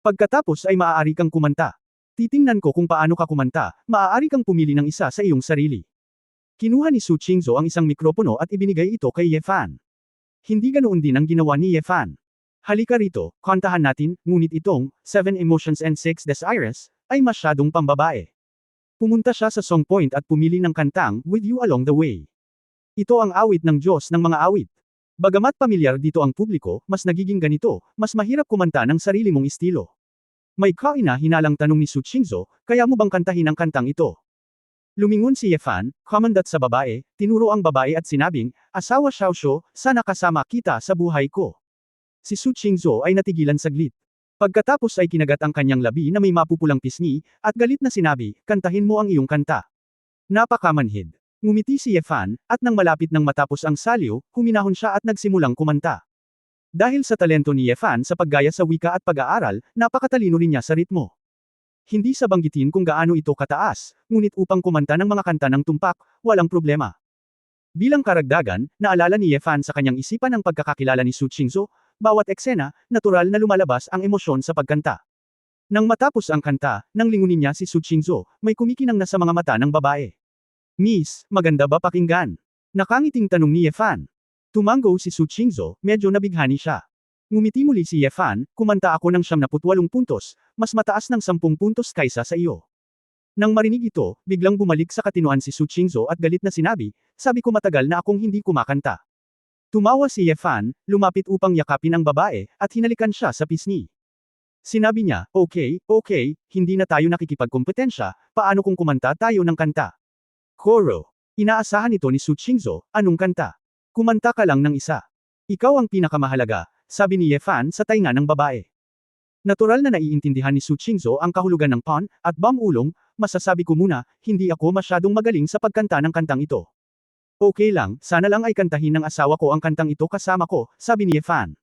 Pagkatapos ay maaari kang kumanta. Titingnan ko kung paano ka kumanta, maaari kang pumili ng isa sa iyong sarili. Kinuha ni Su Qingzhou ang isang mikropono at ibinigay ito kay Ye Fan. Hindi ganoon din ang ginawa ni Ye Fan. Halika rito, kantahan natin, ngunit itong, 7 Emotions and 6 Desires, ay masyadong pambabae. Pumunta siya sa song point at pumili ng kantang, With You Along the Way. Ito ang awit ng Diyos ng mga awit. Bagamat pamilyar dito ang publiko, mas nagiging ganito, mas mahirap kumanta ng sarili mong estilo. May kaina-hinalang tanong ni Su Qingzhou, kaya mo bang kantahin ang kantang ito? Lumingon si Ye Fan, komandat sa babae, tinuro ang babae at sinabing, asawa Xiaoshuo, sana kasama kita sa buhay ko. Si Su Qingzhou ay natigilan saglit. Pagkatapos ay kinagat ang kanyang labi na may mapupulang pisngi, at galit na sinabi, kantahin mo ang iyong kanta. Napakamanhid. Ngumiti si Ye Fan, at nang malapit nang matapos ang saliw, huminahon siya at nagsimulang kumanta. Dahil sa talento ni Ye Fan sa paggaya sa wika at pag-aaral, napakatalino rin niya sa ritmo. Hindi sa banggitin kung gaano ito kataas, ngunit upang kumanta ng mga kanta ng tumpak, walang problema. Bilang karagdagan, naalala ni Ye Fan sa kanyang isipan ang pagkakakilala ni Su Qingzhou, bawat eksena, natural na lumalabas ang emosyon sa pagkanta. Nang matapos ang kanta, nang lingunin niya si Su Qingzhou, may kumikinang na sa mga mata ng babae. Miss, maganda ba pakinggan? Nakangiting tanong ni Ye Fan. Tumango si Su Qingzhou, medyo nabighani siya. Ngumiti muli si Ye Fan, kumanta ako ng 78 puntos, mas mataas ng 10 puntos kaysa sa iyo. Nang marinig ito, biglang bumalik sa katinuan si Su Qingzhou at galit na sinabi, sabi ko matagal na akong hindi kumakanta. Tumawa si Ye Fan, lumapit upang yakapin ang babae, at hinalikan siya sa pisngi. Sinabi niya, okay, hindi na tayo nakikipagkompetensya, paano kung kumanta tayo ng kanta? Koro. Inaasahan ito ni Su Qingzhou, anong kanta? Kumanta ka lang ng isa. Ikaw ang pinakamahalaga, sabi ni Ye Fan sa tainga ng babae. Natural na naiintindihan ni Su Qingzhou ang kahulugan ng pun, at bam-ulong, masasabi ko muna, hindi ako masyadong magaling sa pagkanta ng kantang ito. Okay lang, sana lang ay kantahin ng asawa ko ang kantang ito kasama ko, sabi ni Ye Fan.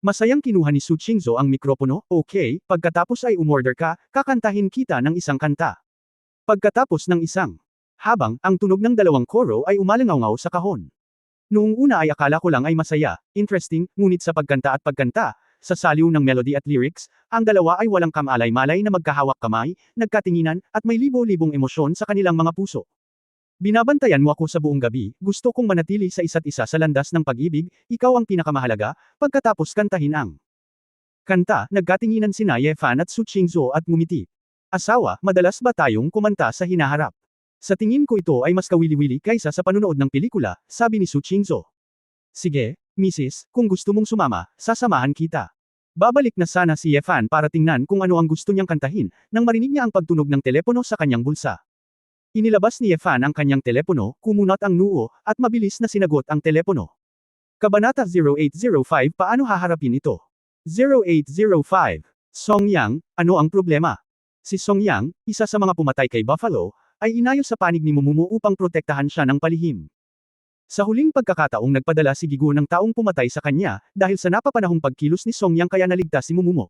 Masayang kinuha ni Su Qingzhou ang mikropono, okay, pagkatapos ay umorder ka, kakantahin kita ng isang kanta. Pagkatapos ng isang. Habang, ang tunog ng dalawang koro ay umalangaw sa kahon. Noong una ay akala ko lang ay masaya, interesting, ngunit sa pagkanta, sa saliw ng melody at lyrics, ang dalawa ay walang kamalay-malay na magkahawak kamay, nagkatinginan, at may libo-libong emosyon sa kanilang mga puso. Binabantayan mo ako sa buong gabi, gusto kong manatili sa isa't isa sa landas ng pag-ibig, ikaw ang pinakamahalaga, pagkatapos kantahin ang kanta, nagkatinginan sina Ye Fan at Su Qingzhou at ngumiti. Asawa, madalas ba tayong kumanta sa hinaharap? Sa tingin ko ito ay mas kawili-wili kaysa sa panunood ng pelikula, sabi ni Su Qingzhou. Sige, Mrs., kung gusto mong sumama, sasamahan kita. Babalik na sana si Ye Fan para tingnan kung ano ang gusto niyang kantahin, nang marinig niya ang pagtunog ng telepono sa kanyang bulsa. Inilabas ni Ye Fan ang kanyang telepono, kumunat ang noo, at mabilis na sinagot ang telepono. Kabanata 0805 Paano haharapin ito? 0805. Song Yang, ano ang problema? Si Song Yang, isa sa mga pumatay kay Buffalo, ay inayos sa panig ni Mumumu upang protektahan siya ng palihim. Sa huling pagkakataong nagpadala si Gigu ng taong pumatay sa kanya, dahil sa napapanahong pagkilos ni Song Yang kaya naligtas si Mumumu.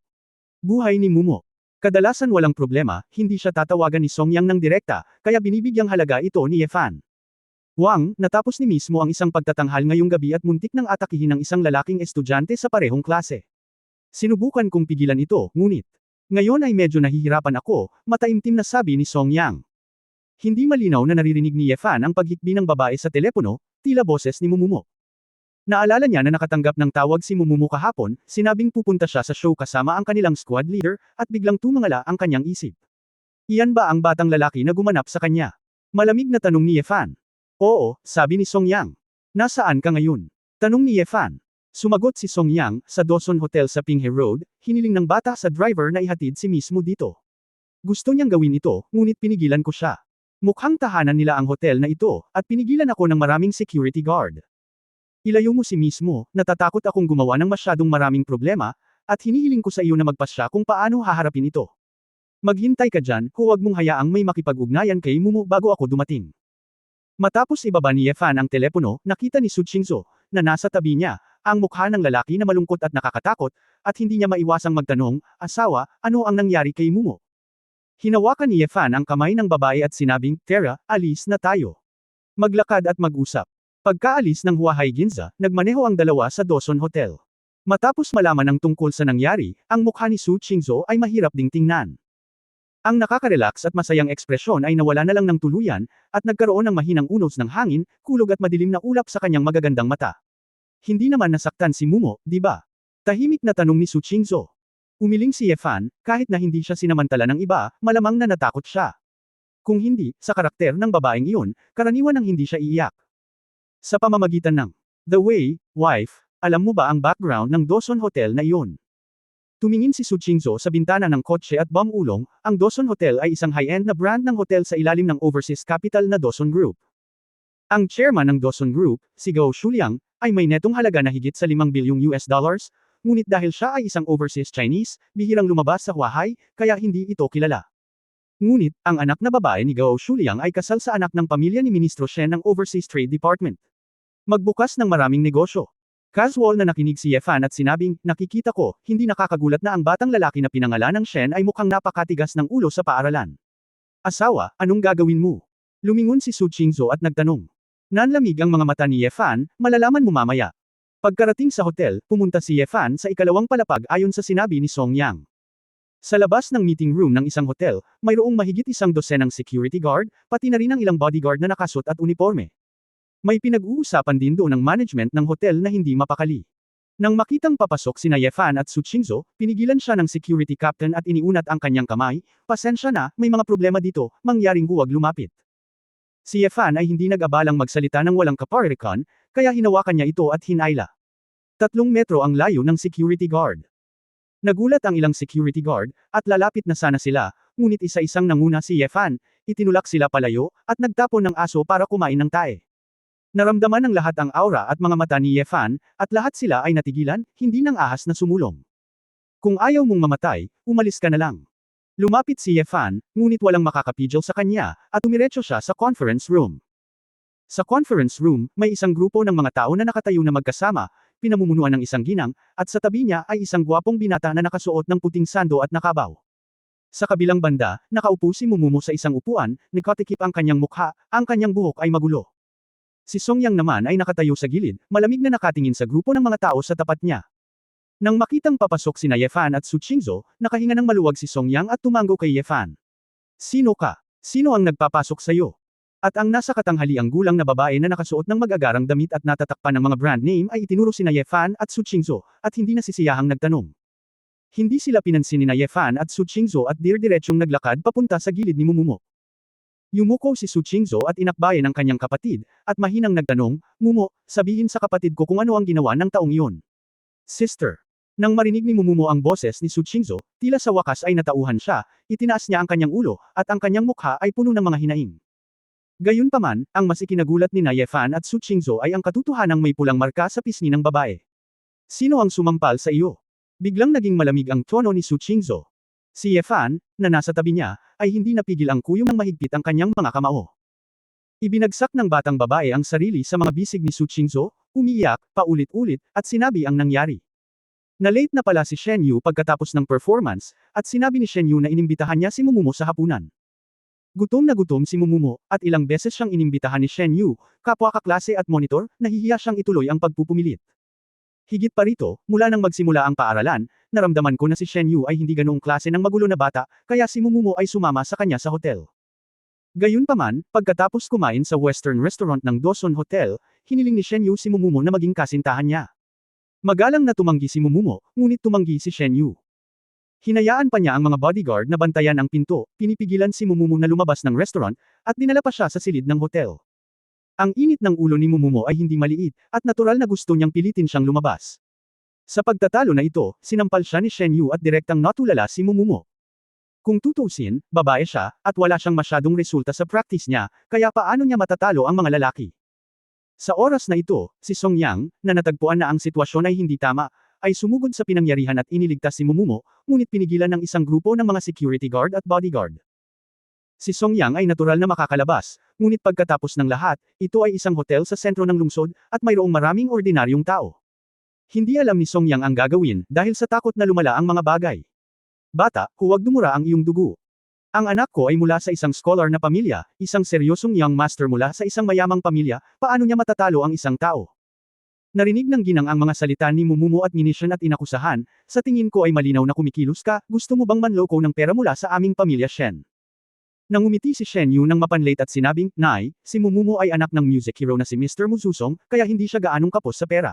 Buhay ni Mumu. Kadalasan walang problema, hindi siya tatawagan ni Song Yang ng direkta, kaya binibigyang halaga ito ni Ye Fan. Wang, natapos ni mismo ang isang pagtatanghal ngayong gabi at muntik nang atakihin ng isang lalaking estudyante sa parehong klase. Sinubukan kong pigilan ito, ngunit ngayon ay medyo nahihirapan ako, mataimtim na sabi ni Song Yang. Hindi malinaw na naririnig ni Ye Fan ang paghikbi ng babae sa telepono, tila boses ni Mumumu. Naalala niya na nakatanggap ng tawag si Mumumu kahapon, sinabing pupunta siya sa show kasama ang kanilang squad leader, at biglang tumangala ang kanyang isip. Iyan ba ang batang lalaki na gumanap sa kanya? Malamig na tanong ni Ye Fan. Oo, sabi ni Song Yang. Nasaan ka ngayon? Tanong ni Ye Fan. Sumagot si Song Yang, sa Dawson Hotel sa Pinghe Road, hiniling ng bata sa driver na ihatid si mismo dito. Gusto niyang gawin ito, ngunit pinigilan ko siya. Mukhang tahanan nila ang hotel na ito, at pinigilan ako ng maraming security guard. Ilayo mo si mismo, natatakot akong gumawa ng masyadong maraming problema, at hinihiling ko sa iyo na magpasya kung paano haharapin ito. Maghintay ka dyan, huwag mong hayaang may makipag-ugnayan kay Mumu bago ako dumating. Matapos ibaba ni Ye Fan ang telepono, nakita ni Su Qingzhou, na nasa tabi niya, ang mukha ng lalaki na malungkot at nakakatakot, at hindi niya maiwasang magtanong, asawa, ano ang nangyari kay Mumu? Hinawakan ni Ye Fan ang kamay ng babae at sinabing, Tara, alis na tayo. Maglakad at mag-usap. Pagkaalis ng Huahay Ginza, nagmaneho ang dalawa sa Dawson Hotel. Matapos malaman ang tungkol sa nangyari, ang mukha ni Su Qingzhou ay mahirap ding tingnan. Ang nakaka-relax at masayang ekspresyon ay nawala na lang ng tuluyan, at nagkaroon ng mahinang unos ng hangin, kulog at madilim na ulap sa kanyang magagandang mata. Hindi naman nasaktan si Mumu, di ba? Tahimik na tanong ni Su Qingzhou. Umiling si Ye Fan, kahit na hindi siya sinamantala ng iba, malamang na natakot siya. Kung hindi, sa karakter ng babaeng iyon, karaniwan ang hindi siya iiyak. Sa pamamagitan ng The Way, Wife, alam mo ba ang background ng Dawson Hotel na iyon? Tumingin si Su Qingzhou sa bintana ng kotse at bam-ulong, ang Dawson Hotel ay isang high-end na brand ng hotel sa ilalim ng overseas capital na Dawson Group. Ang chairman ng Dawson Group, si Gao Shuliang, ay may netong halaga na higit sa 5 bilyong US dollars, ngunit dahil siya ay isang overseas Chinese, bihirang lumabas sa Huahay, kaya hindi ito kilala. Ngunit, ang anak na babae ni Gao Shuliang ay kasal sa anak ng pamilya ni Ministro Shen ng Overseas Trade Department. Magbukas ng maraming negosyo. Casual na nakinig si Ye Fan at sinabing, nakikita ko, hindi nakakagulat na ang batang lalaki na pinangalan ng Shen ay mukhang napakatigas ng ulo sa paaralan. Asawa, anong gagawin mo? Lumingon si Su Qingzhou at nagtanong. Nanlamig ang mga mata ni Ye Fan, malalaman mo mamaya. Pagkarating sa hotel, pumunta si Ye Fan sa ikalawang palapag ayon sa sinabi ni Song Yang. Sa labas ng meeting room ng isang hotel, mayroong mahigit 100 security guard, pati na rin ang ilang bodyguard na nakasuot at uniforme. May pinag-uusapan din doon ng management ng hotel na hindi mapakali. Nang makitang papasok sina Ye Fan at Su Qingzhou, pinigilan siya ng security captain at iniunat ang kanyang kamay, "Pasensya na, may mga problema dito, mangyaring huwag lumapit." Si Ye Fan ay hindi nag-abalang magsalita ng walang kaparirikan, kaya hinawakan niya ito at hinayla. 3 metro ang layo ng security guard. Nagulat ang ilang security guard, at lalapit na sana sila, ngunit isa-isang nanguna si Ye Fan, itinulak sila palayo, at nagtapon ng aso para kumain ng tae. Naramdaman ng lahat ang aura at mga mata ni Ye Fan, at lahat sila ay natigilan, hindi ng ahas na sumulong. Kung ayaw mong mamatay, umalis ka na lang. Lumapit si Ye Fan, ngunit walang makakapigil sa kanya, at umiretso siya sa conference room. Sa conference room, may isang grupo ng mga tao na nakatayo na magkasama, pinamumunuan ng isang ginang, at sa tabi niya ay isang gwapong binata na nakasuot ng puting sando at nakabaw. Sa kabilang banda, nakaupo si Mumumo sa isang upuan, nakatikip ang kanyang mukha, ang kanyang buhok ay magulo. Si Song Yang naman ay nakatayo sa gilid, malamig na nakatingin sa grupo ng mga tao sa tapat niya. Nang makitang papasok sina Ye Fan at Su Qingzhou, nakahinga ng maluwag si Song Yang at tumango kay Ye Fan. "Sino ka? Sino ang nagpapasok sa'yo?" At ang nasa katanghaliang gulang na babae na nakasuot ng mag-agarang damit at natatakpan ng mga brand name ay itinuro sina Ye Fan at Su Qingzhou, at hindi nasisiyahang nagtanong. Hindi sila pinansin ni Ye Fan at Su Qingzhou at dir-diretsyong naglakad papunta sa gilid ni Mumumo. Yumuko si Su Qingzhou at inakbayan ang kanyang kapatid, at mahinang nagtanong, "Mumo, sabihin sa kapatid ko kung ano ang ginawa ng taong iyon." "Sister." Nang marinig ni Mumumo ang boses ni Su Qingzhou, tila sa wakas ay natauhan siya, itinaas niya ang kanyang ulo, at ang kanyang mukha ay puno ng mga hinaing. Gayunpaman, ang mas ikinagulat ni Ye Fan at Su Qingzhou ay ang katotohanang may pulang marka sa pisngi ng babae. "Sino ang sumampal sa iyo?" Biglang naging malamig ang tono ni Su Qingzhou. Si Ye Fan, na nasa tabi niya, ay hindi napigil ang kuyong ng mahigpit ang kanyang mga kamao. Ibinagsak ng batang babae ang sarili sa mga bisig ni Su Qingzhou, umiiyak, paulit-ulit, at sinabi ang nangyari. Na-late na pala si Shen Yu pagkatapos ng performance, at sinabi ni Shen Yu na inimbitahan niya si Mumumo sa hapunan. Gutom na gutom si Mumumo, at ilang beses siyang inimbitahan ni Shen Yu, kapwa kaklase at monitor, nahihiya siyang ituloy ang pagpupumilit. Higit pa rito, mula nang magsimula ang paaralan, naramdaman ko na si Shen Yu ay hindi ganoong klase ng magulo na bata, kaya si Mumumo ay sumama sa kanya sa hotel. Gayunpaman, pagkatapos kumain sa western restaurant ng Doson Hotel, hiniling ni Shen Yu si Mumumo na maging kasintahan niya. Magalang na tumanggi si Mumumo, ngunit tumanggi si Shen Yu. Hinayaan pa niya ang mga bodyguard na bantayan ang pinto, pinipigilan si Mumumo na lumabas ng restaurant, at dinala pa siya sa silid ng hotel. Ang init ng ulo ni Mumumo ay hindi maliit, at natural na gusto niyang pilitin siyang lumabas. Sa pagtatalo na ito, sinampal siya ni Shen Yu at direktang natulala si Mumumo. Kung tutuusin, babae siya, at wala siyang masyadong resulta sa practice niya, kaya paano niya matatalo ang mga lalaki? Sa oras na ito, si Song Yang, na natagpuan na ang sitwasyon ay hindi tama, ay sumugod sa pinangyarihan at iniligtas si Mumumo, ngunit pinigilan ng isang grupo ng mga security guard at bodyguard. Si Song Yang ay natural na makakalabas, ngunit pagkatapos ng lahat, ito ay isang hotel sa sentro ng lungsod, at mayroong maraming ordinaryong tao. Hindi alam ni Song Yang ang gagawin, dahil sa takot na lumala ang mga bagay. "Bata, huwag dumura ang iyong dugo. Ang anak ko ay mula sa isang scholar na pamilya, isang seryosong young master mula sa isang mayamang pamilya, paano niya matatalo ang isang tao?" Narinig ng ginang ang mga salita ni Mumumo at minisyon at inakusahan, "Sa tingin ko ay malinaw na kumikilos ka, gusto mo bang manloko ng pera mula sa aming pamilya Shen?" Nangumiti si Shen Yu nang mapanlate at sinabing, "Nay, si Mumumo ay anak ng music hero na si Mr. Muzusong, kaya hindi siya gaanong kapos sa pera."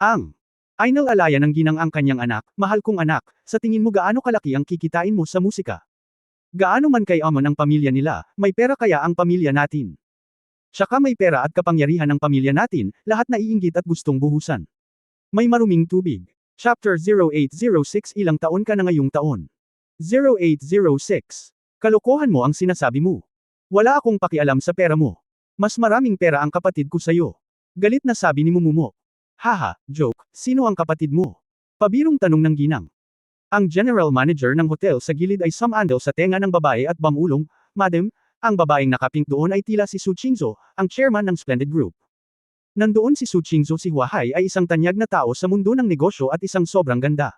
Ang Ainal-alaya ng ginang ang kanyang anak, "Mahal kong anak, sa tingin mo gaano kalaki ang kikitain mo sa musika? Gaano man kayaman ang pamilya nila, may pera kaya ang pamilya natin? Tsaka may pera at kapangyarihan ng pamilya natin, lahat naiinggit at gustong buhusan. May maruming tubig." Chapter 0806 Ilang taon ka na ngayong taon? 0806. Kalokohan mo ang sinasabi mo. Wala akong pakialam sa pera mo. Mas maraming pera ang kapatid ko sa'yo. Galit na sabi ni Mumumo. "Haha, joke, sino ang kapatid mo?" Pabirong tanong ng ginang. Ang general manager ng hotel sa gilid ay sumandal sa tenga ng babae at bamulong, "Madam, ang babaeng nakapink doon ay tila si Su Qingzhou, ang chairman ng Splendid Group." Nandoon si Su Qingzhou. Si Huahai ay isang tanyag na tao sa mundo ng negosyo at isang sobrang ganda.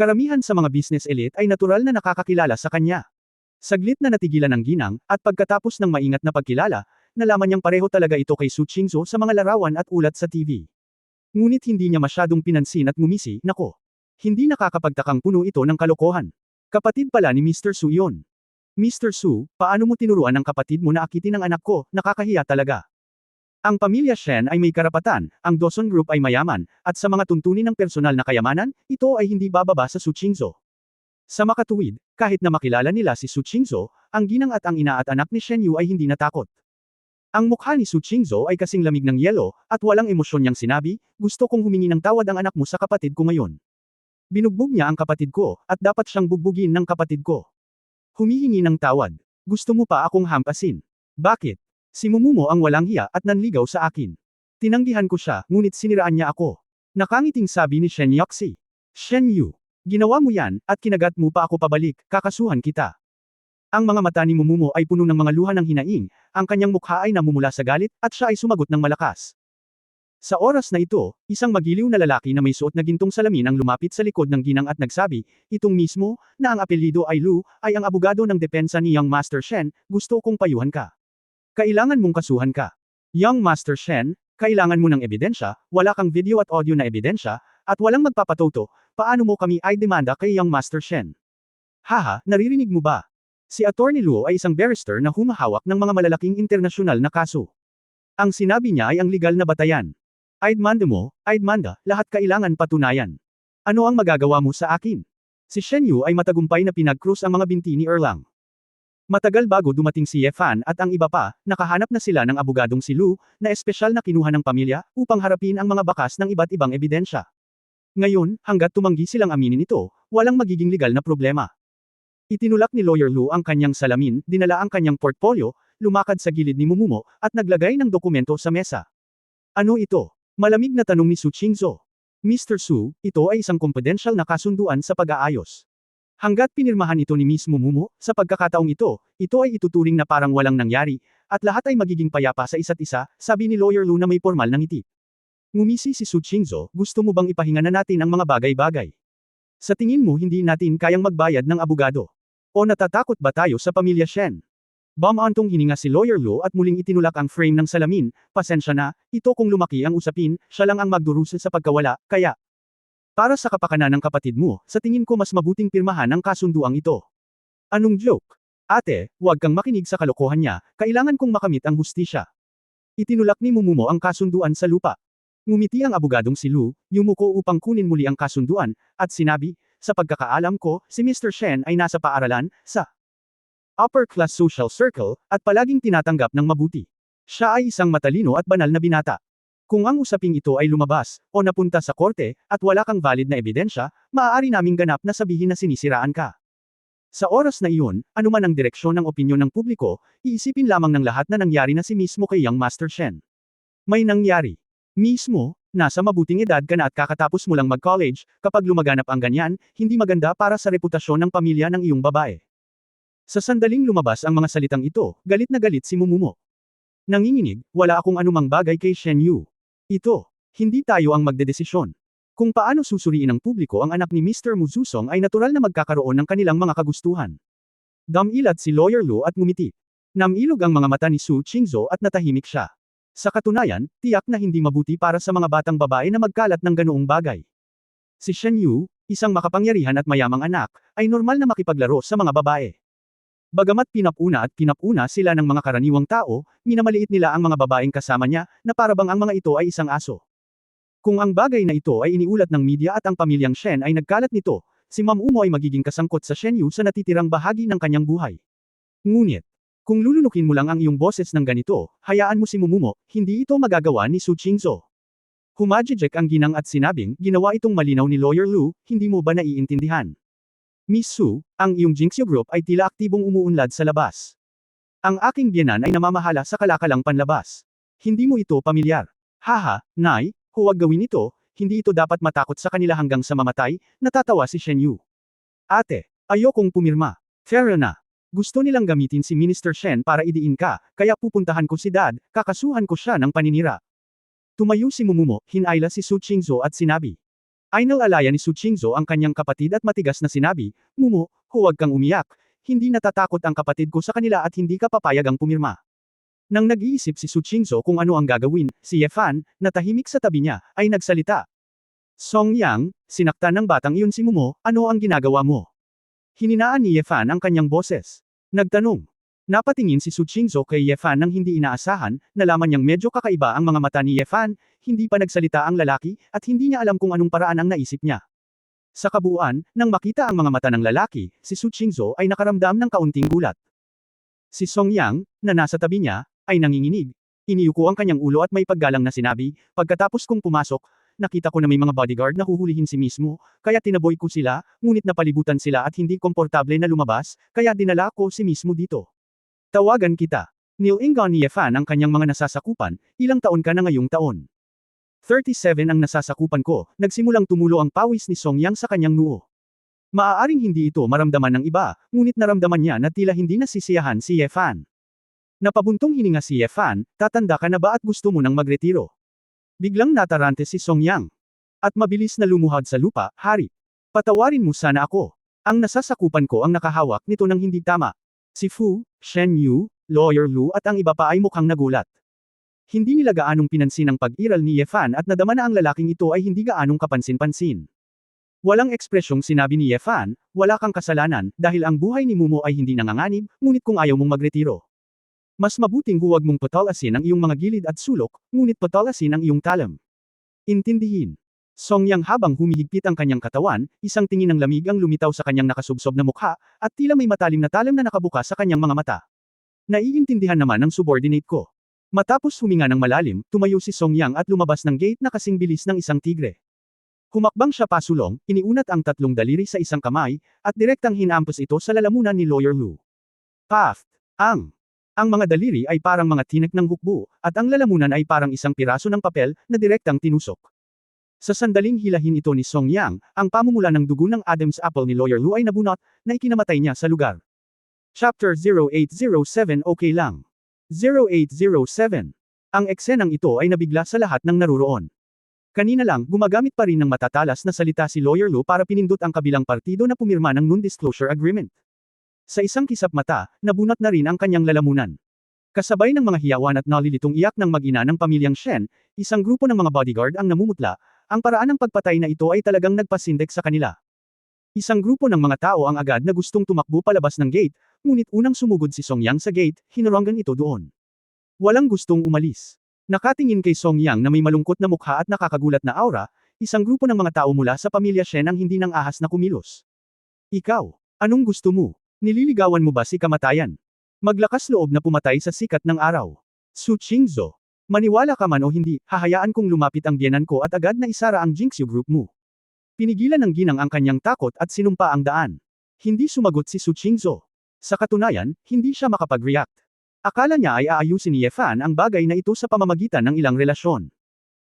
Karamihan sa mga business elite ay natural na nakakakilala sa kanya. Saglit na natigilan ang ginang, at pagkatapos ng maingat na pagkilala, nalaman niyang pareho talaga ito kay Su Qingzhou sa mga larawan at ulat sa TV. Ngunit hindi niya masyadong pinansin at ngumisi, nako. Hindi nakakapagtakang puno ito ng kalokohan. Kapatid pala ni Mr. Su iyon. Mr. Su, paano mo tinuruan ang kapatid mo na akitin ang anak ko, nakakahiya talaga. Ang pamilya Shen ay may karapatan, ang Dawson Group ay mayaman, at sa mga tuntunin ng personal na kayamanan, ito ay hindi bababa sa Su Qingzhou. Sa makatuwid, kahit na makilala nila si Su Qingzhou, ang ginang at ang ina at anak ni Shen Yu ay hindi natakot. Ang mukha ni Su Qingzhou ay kasing lamig ng yelo, at walang emosyon niyang sinabi, gusto kong humingi ng tawad ang anak mo sa kapatid ko ngayon. Binugbog niya ang kapatid ko, at dapat siyang bugbugin ng kapatid ko. Humihingi ng tawad. Gusto mo pa akong hampasin? Bakit? Si Mumumo ang walang hiya at nanligaw sa akin. Tinanggihan ko siya, ngunit siniraan niya ako. Nakangiting sabi ni Shen Yoxi. Shen Yu, ginawa mo yan, at kinagat mo pa ako pabalik, kakasuhan kita. Ang mga mata ni Mumumo ay puno ng mga luha ng hinaing, ang kanyang mukha ay namumula sa galit, at siya ay sumagot ng malakas. Sa oras na ito, isang magiliw na lalaki na may suot na gintong salamin ang lumapit sa likod ng ginang at nagsabi, itong mismo, na ang apelyido ay Lu, ay ang abogado ng depensa ni Young Master Shen, gusto kong payuhan ka. Kailangan mong kasuhan ka. Young Master Shen, kailangan mo ng ebidensya, wala kang video at audio na ebidensya, at walang magpapatoto, paano mo kami ay demanda kay Young Master Shen? Haha, naririnig mo ba? Si Attorney Luo ay isang barrister na humahawak ng mga malalaking internasyonal na kaso. Ang sinabi niya ay ang legal na batayan. Aidmanda, lahat kailangan patunayan. Ano ang magagawa mo sa akin? Si Shen Yu ay matagumpay na pinag-cruise ang mga binti ni Erlang. Matagal bago dumating si Ye Fan at ang iba pa, nakahanap na sila ng abogadong si Lu, na espesyal na kinuha ng pamilya, upang harapin ang mga bakas ng iba't ibang ebidensya. Ngayon, hanggat tumanggi silang aminin ito, walang magiging legal na problema. Itinulak ni Lawyer Lu ang kanyang salamin, dinala ang kanyang portfolio, lumakad sa gilid ni Mumumo, at naglagay ng dokumento sa mesa. Ano ito? Malamig na tanong ni Su Qingzhou. Mr. Su, ito ay isang confidential na kasunduan sa pag-aayos. Hanggat pinirmahan ito ni Miss Mumumo, sa pagkakataong ito ay ituturing na parang walang nangyari, at lahat ay magiging payapa sa isa't isa, sabi ni Lawyer Lu na may formal na ngiti. Ngumisi si Su Qingzhou, gusto mo bang ipahinga na natin ang mga bagay-bagay? Sa tingin mo hindi natin kayang magbayad ng abogado? O natatakot ba tayo sa pamilya Shen? Bumantong hininga si Lawyer Lu at muling itinulak ang frame ng salamin, pasensya na, ito kung lumaki ang usapin, siya lang ang magdurusa sa pagkawala, kaya, para sa kapakanan ng kapatid mo, sa tingin ko mas mabuting pirmahan ang kasunduang ito. Anong joke? Ate, huwag kang makinig sa kalokohan niya, kailangan kong makamit ang hustisya. Itinulak ni Mumumo ang kasunduan sa lupa. Ngumiti ang abogadong si Lu, yumuko upang kunin muli ang kasunduan, at sinabi, sa pagkakaalam ko, si Mr. Shen ay nasa paaralan, sa upper-class social circle, at palaging tinatanggap ng mabuti. Siya ay isang matalino at banal na binata. Kung ang usaping ito ay lumabas, o napunta sa korte, at wala kang valid na ebidensya, maaari naming ganap na sabihin na sinisiraan ka. Sa oras na iyon, anuman ang direksyon ng opinyon ng publiko, iisipin lamang ng lahat na nangyari na si mismo kay Young Master Shen. May nangyari. Mismo, nasa mabuting edad ka na at kakatapos mo lang mag-college, kapag lumaganap ang ganyan, hindi maganda para sa reputasyon ng pamilya ng iyong babae. Sa sandaling lumabas ang mga salitang ito, galit na galit si Mumumo. Nanginginig, wala akong anumang bagay kay Shen Yu. Ito, hindi tayo ang magdedesisyon. Kung paano susuriin ng publiko ang anak ni Mr. Muzusong ay natural na magkakaroon ng kanilang mga kagustuhan. Damilat si Lawyer Lu at ngumiti. Namilog ang mga mata ni Su Qingzhou at natahimik siya. Sa katunayan, tiyak na hindi mabuti para sa mga batang babae na magkalat ng ganoong bagay. Si Shen Yu, isang makapangyarihan at mayamang anak, ay normal na makipaglaro sa mga babae. Bagamat pinapuna sila ng mga karaniwang tao, minamaliit nila ang mga babaeng kasama niya, na parabang ang mga ito ay isang aso. Kung ang bagay na ito ay iniulat ng media at ang pamilyang Shen ay nagkalat nito, si Ma'am Umo ay magiging kasangkot sa Shen Yu sa natitirang bahagi ng kanyang buhay. Ngunit, kung lulunukin mo lang ang iyong boses ng ganito, hayaan mo si Mumumo, hindi ito magagawa ni Su Qingzhou. Humajijek ang ginang at sinabing, ginawa itong malinaw ni Lawyer Lu, hindi mo ba naiintindihan? Miss Su, ang iyong Jinxio Group ay tila aktibong umuunlad sa labas. Ang aking biyenan ay namamahala sa kalakalang panlabas. Hindi mo ito pamilyar. Haha, Nay, huwag gawin ito, hindi ito dapat matakot sa kanila hanggang sa mamatay, natatawa si Shen Yu. Ate, ayokong pumirma. Fair na. Gusto nilang gamitin si Minister Shen para idiin ka, kaya pupuntahan ko si Dad, kakasuhan ko siya ng paninira. Tumayo si Mumumo, hinayla si Su Qingzhou at sinabi. Inalalayan ni Su Qingzhou ang kanyang kapatid at matigas na sinabi, Mumo, huwag kang umiyak, hindi natatakot ang kapatid ko sa kanila at hindi ka papayagang pumirma. Nang nag-iisip si Su Qingzhou kung ano ang gagawin, si Ye Fan, na tahimik sa tabi niya, ay nagsalita. Song Yang, sinaktan ng batang iyon si Momo, ano ang ginagawa mo? Hininaan ni Ye Fan ang kanyang boses. Nagtanong. Napatingin si Su Qingzhou kay Ye Fan nang hindi inaasahan, nalaman niyang medyo kakaiba ang mga mata ni Ye Fan, hindi pa nagsalita ang lalaki, at hindi niya alam kung anong paraan ang naisip niya. Sa kabuuan, nang makita ang mga mata ng lalaki, si Su Qingzhou ay nakaramdam ng kaunting gulat. Si Song Yang, na nasa tabi niya, ay nanginginig. Iniyuko ang kanyang ulo at may paggalang na sinabi, pagkatapos kong pumasok, nakita ko na may mga bodyguard na huhulihin si mismo, kaya tinaboy ko sila, ngunit napalibutan sila at hindi komportable na lumabas, kaya dinala ko si mismo dito. Tawagan kita. Nilingon ni Ye Fan ang kanyang mga nasasakupan, ilang taon ka na ngayong taon? 37 ang nasasakupan ko, nagsimulang tumulo ang pawis ni Song Yang sa kanyang noo. Maaaring hindi ito maramdaman ng iba, ngunit naramdaman niya na tila hindi nasisiyahan si Ye Fan. Napabuntong hininga si Ye Fan, tatanda ka na ba at gusto mo nang magretiro? Biglang natarante si Song Yang. At mabilis na lumuhad sa lupa, hari. Patawarin mo sana ako. Ang nasasakupan ko ang nakahawak nito ng hindi tama. Si Fu, Shen Yu, Lawyer Lu at ang iba pa ay mukhang nagulat. Hindi nila gaanong pinansin ang pag-iral ni Ye Fan at nadama na ang lalaking ito ay hindi gaanong kapansin-pansin. Walang ekspresyong sinabi ni Ye Fan, wala kang kasalanan, dahil ang buhay ni Momo ay hindi nanganganib, ngunit kung ayaw mong magretiro. Mas mabuting huwag mong patalasin ang iyong mga gilid at sulok, ngunit patalasin ang iyong talam. Intindihin. Song Yang habang humihigpit ang kanyang katawan, isang tingin ng lamig ang lumitaw sa kanyang nakasubsob na mukha, at tila may matalim na talim na nakabuka sa kanyang mga mata. Naiintindihan naman ng subordinate ko. Matapos huminga ng malalim, tumayo si Song Yang at lumabas ng gate na kasing bilis ng isang tigre. Humakbang siya pasulong, iniunat ang tatlong daliri sa isang kamay, at direktang hinampos ito sa lalamunan ni Lawyer Lu. Paft! Ang mga daliri ay parang mga tinik ng hukbo, at ang lalamunan ay parang isang piraso ng papel, na direktang tinusok. Sa sandaling hilahin ito ni Song Yang, ang pamumula ng dugo ng Adam's apple ni Lawyer Lu ay nabunot, na ikinamatay niya sa lugar. Chapter 0807 Okay lang. 0807. Ang eksenang ito ay nabigla sa lahat ng naruroon. Kanina lang, gumagamit pa rin ng matatalas na salita si Lawyer Lu para pinindot ang kabilang partido na pumirma ng non-disclosure agreement. Sa isang kisap mata, nabunot na rin ang kanyang lalamunan. Kasabay ng mga hiyawan at nalilitong iyak ng mag-ina ng pamilyang Shen, isang grupo ng mga bodyguard ang namumutla, ang paraan ng pagpatay na ito ay talagang nagpasindek sa kanila. Isang grupo ng mga tao ang agad na gustong tumakbo palabas ng gate, ngunit unang sumugod si Song Yang sa gate, hinuranggan ito doon. Walang gustong umalis. Nakatingin kay Song Yang na may malungkot na mukha at nakakagulat na aura, isang grupo ng mga tao mula sa pamilya Shen ang hindi nang ahas na kumilos. Ikaw, anong gusto mo? Nililigawan mo ba si kamatayan? Maglakas loob na pumatay sa sikat ng araw. Su Qingzhou. Maniwala ka man o hindi, hahayaan kong lumapit ang biyenan ko at agad na isara ang Jinxue Group mo. Pinigilan ng ginang ang kanyang takot at sinumpa ang daan. Hindi sumagot si Su Qingzhou. Sa katunayan, hindi siya makapag-react. Akala niya ay aayusin ni Ye Fan ang bagay na ito sa pamamagitan ng ilang relasyon.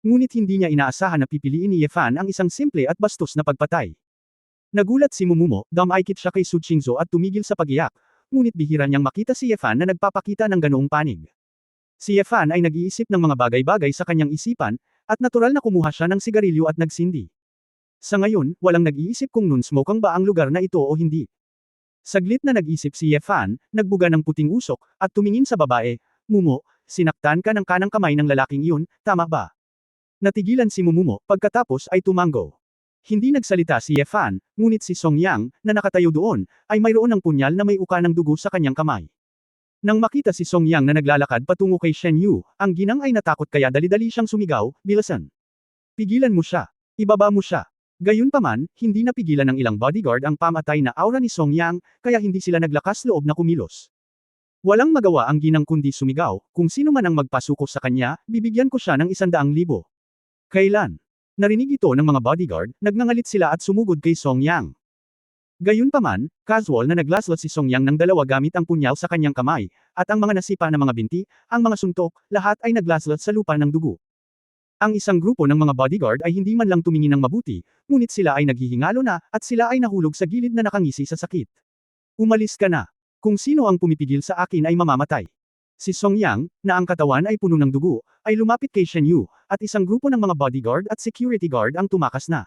Ngunit hindi niya inaasahan na pipiliin ni Ye Fan ang isang simple at bastos na pagpatay. Nagulat si Momo, damaykit siya kay Su Qingzhou at tumigil sa pag-iyak, ngunit bihira niyang makita si Ye Fan na nagpapakita ng ganoong panig. Si Ye Fan ay nag-iisip ng mga bagay-bagay sa kanyang isipan, at natural na kumuha siya ng sigarilyo at nagsindi. Sa ngayon, walang nag-iisip kung non-smoke ba ang lugar na ito o hindi. Saglit na nag-isip si Ye Fan, nagbuga ng puting usok, at tumingin sa babae, Momo, sinaktan ka ng kanang kamay ng lalaking iyon, tama ba? Natigilan si Momo, pagkatapos ay tumango. Hindi nagsalita si Ye Fan, ngunit si Song Yang, na nakatayo doon, ay mayroon ng punyal na may uka ng dugo sa kanyang kamay. Nang makita si Song Yang na naglalakad patungo kay Shen Yu, ang ginang ay natakot kaya dali-dali siyang sumigaw, bilasan. Pigilan mo siya. Ibaba mo siya. Gayunpaman, hindi napigilan ng ilang bodyguard ang pamatay na aura ni Song Yang, kaya hindi sila naglakas loob na kumilos. Walang magawa ang ginang kundi sumigaw, kung sino man ang magpasuko sa kanya, bibigyan ko siya ng 100,000. Kailan? Narinig ito ng mga bodyguard, nagngangalit sila at sumugod kay Song Yang. Gayunpaman, casual na naglaslot si Song Yang ng dalawa gamit ang punyal sa kanyang kamay, at ang mga nasipa na mga binti, ang mga suntok, lahat ay naglaslot sa lupa ng dugo. Ang isang grupo ng mga bodyguard ay hindi man lang tumingin ng mabuti, ngunit sila ay naghihingalo na, at sila ay nahulog sa gilid na nakangisi sa sakit. Umalis ka na. Kung sino ang pumipigil sa akin ay mamamatay. Si Song Yang, na ang katawan ay puno ng dugo, ay lumapit kay Shen Yu, at isang grupo ng mga bodyguard at security guard ang tumakas na.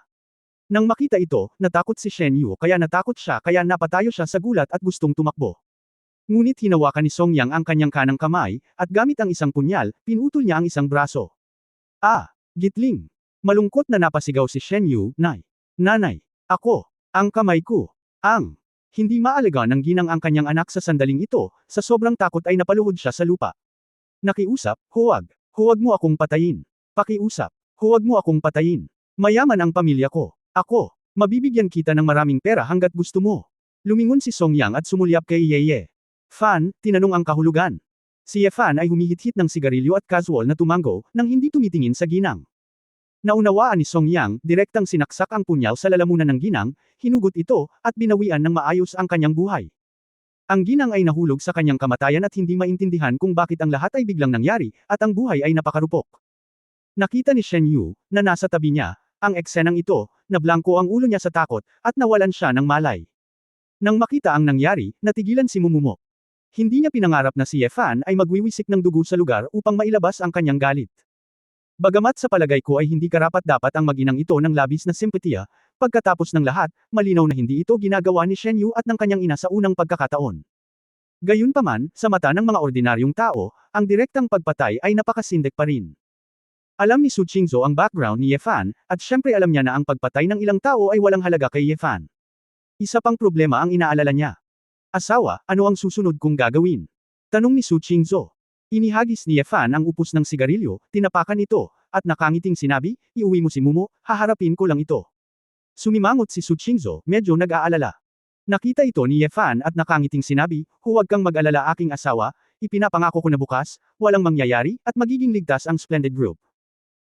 Nang makita ito, natakot si Shen Yu kaya natakot siya kaya napatayo siya sa gulat at gustong tumakbo. Ngunit hinawakan ni Song Yang ang kanyang kanang kamay, at gamit ang isang punyal, pinutol niya ang isang braso. Ah! Gitling! Malungkot na napasigaw si Shen Yu, Nay! Nanay! Ako! Ang kamay ko! Ang! Hindi maalaga ng ginang ang kanyang anak sa sandaling ito, sa sobrang takot ay napaluhod siya sa lupa. Nakiusap, huwag! Huwag mo akong patayin! Pakiusap! Huwag mo akong patayin! Mayaman ang pamilya ko! Ako! Mabibigyan kita ng maraming pera hanggat gusto mo! Lumingon si Song Yang at sumulyap kay Ye. Fan, tinanong ang kahulugan. Si Ye Fan ay humihit-hit ng sigarilyo at casual na tumango, nang hindi tumitingin sa ginang. Naunawaan ni Song Yang, direktang sinaksak ang punyal sa lalamunan ng ginang, hinugot ito, at binawian ng maayos ang kanyang buhay. Ang ginang ay nahulog sa kanyang kamatayan at hindi maintindihan kung bakit ang lahat ay biglang nangyari, at ang buhay ay napakarupok. Nakita ni Shen Yu, na nasa tabi niya, ang eksenang ito, na blanko ang ulo niya sa takot, at nawalan siya ng malay. Nang makita ang nangyari, natigilan si Mumumo. Hindi niya pinangarap na si Ye Fan ay magwiwisik ng dugo sa lugar upang mailabas ang kanyang galit. Bagamat sa palagay ko ay hindi karapat-dapat ang mag-inang ito ng labis na simpatiya, pagkatapos ng lahat, malinaw na hindi ito ginagawa ni Shen Yu at ng kanyang ina sa unang pagkakataon. Gayunpaman, sa mata ng mga ordinaryong tao, ang direktang pagpatay ay napakasindik pa rin. Alam ni Su Qingzhou ang background ni Ye Fan, at syempre alam niya na ang pagpatay ng ilang tao ay walang halaga kay Ye Fan. Isa pang problema ang inaalala niya. Asawa, ano ang susunod kong gagawin? Tanong ni Su Qingzhou. Inihagis ni Ye Fan ang upos ng sigarilyo, tinapakan ito, at nakangiting sinabi, iuwi mo si Mumo, haharapin ko lang ito. Sumimangot si Su Qingzhou, medyo nag-aalala. Nakita ito ni Ye Fan at nakangiting sinabi, huwag kang mag-alala aking asawa, ipinapangako ko na bukas, walang mangyayari, at magiging ligtas ang Splendid Group.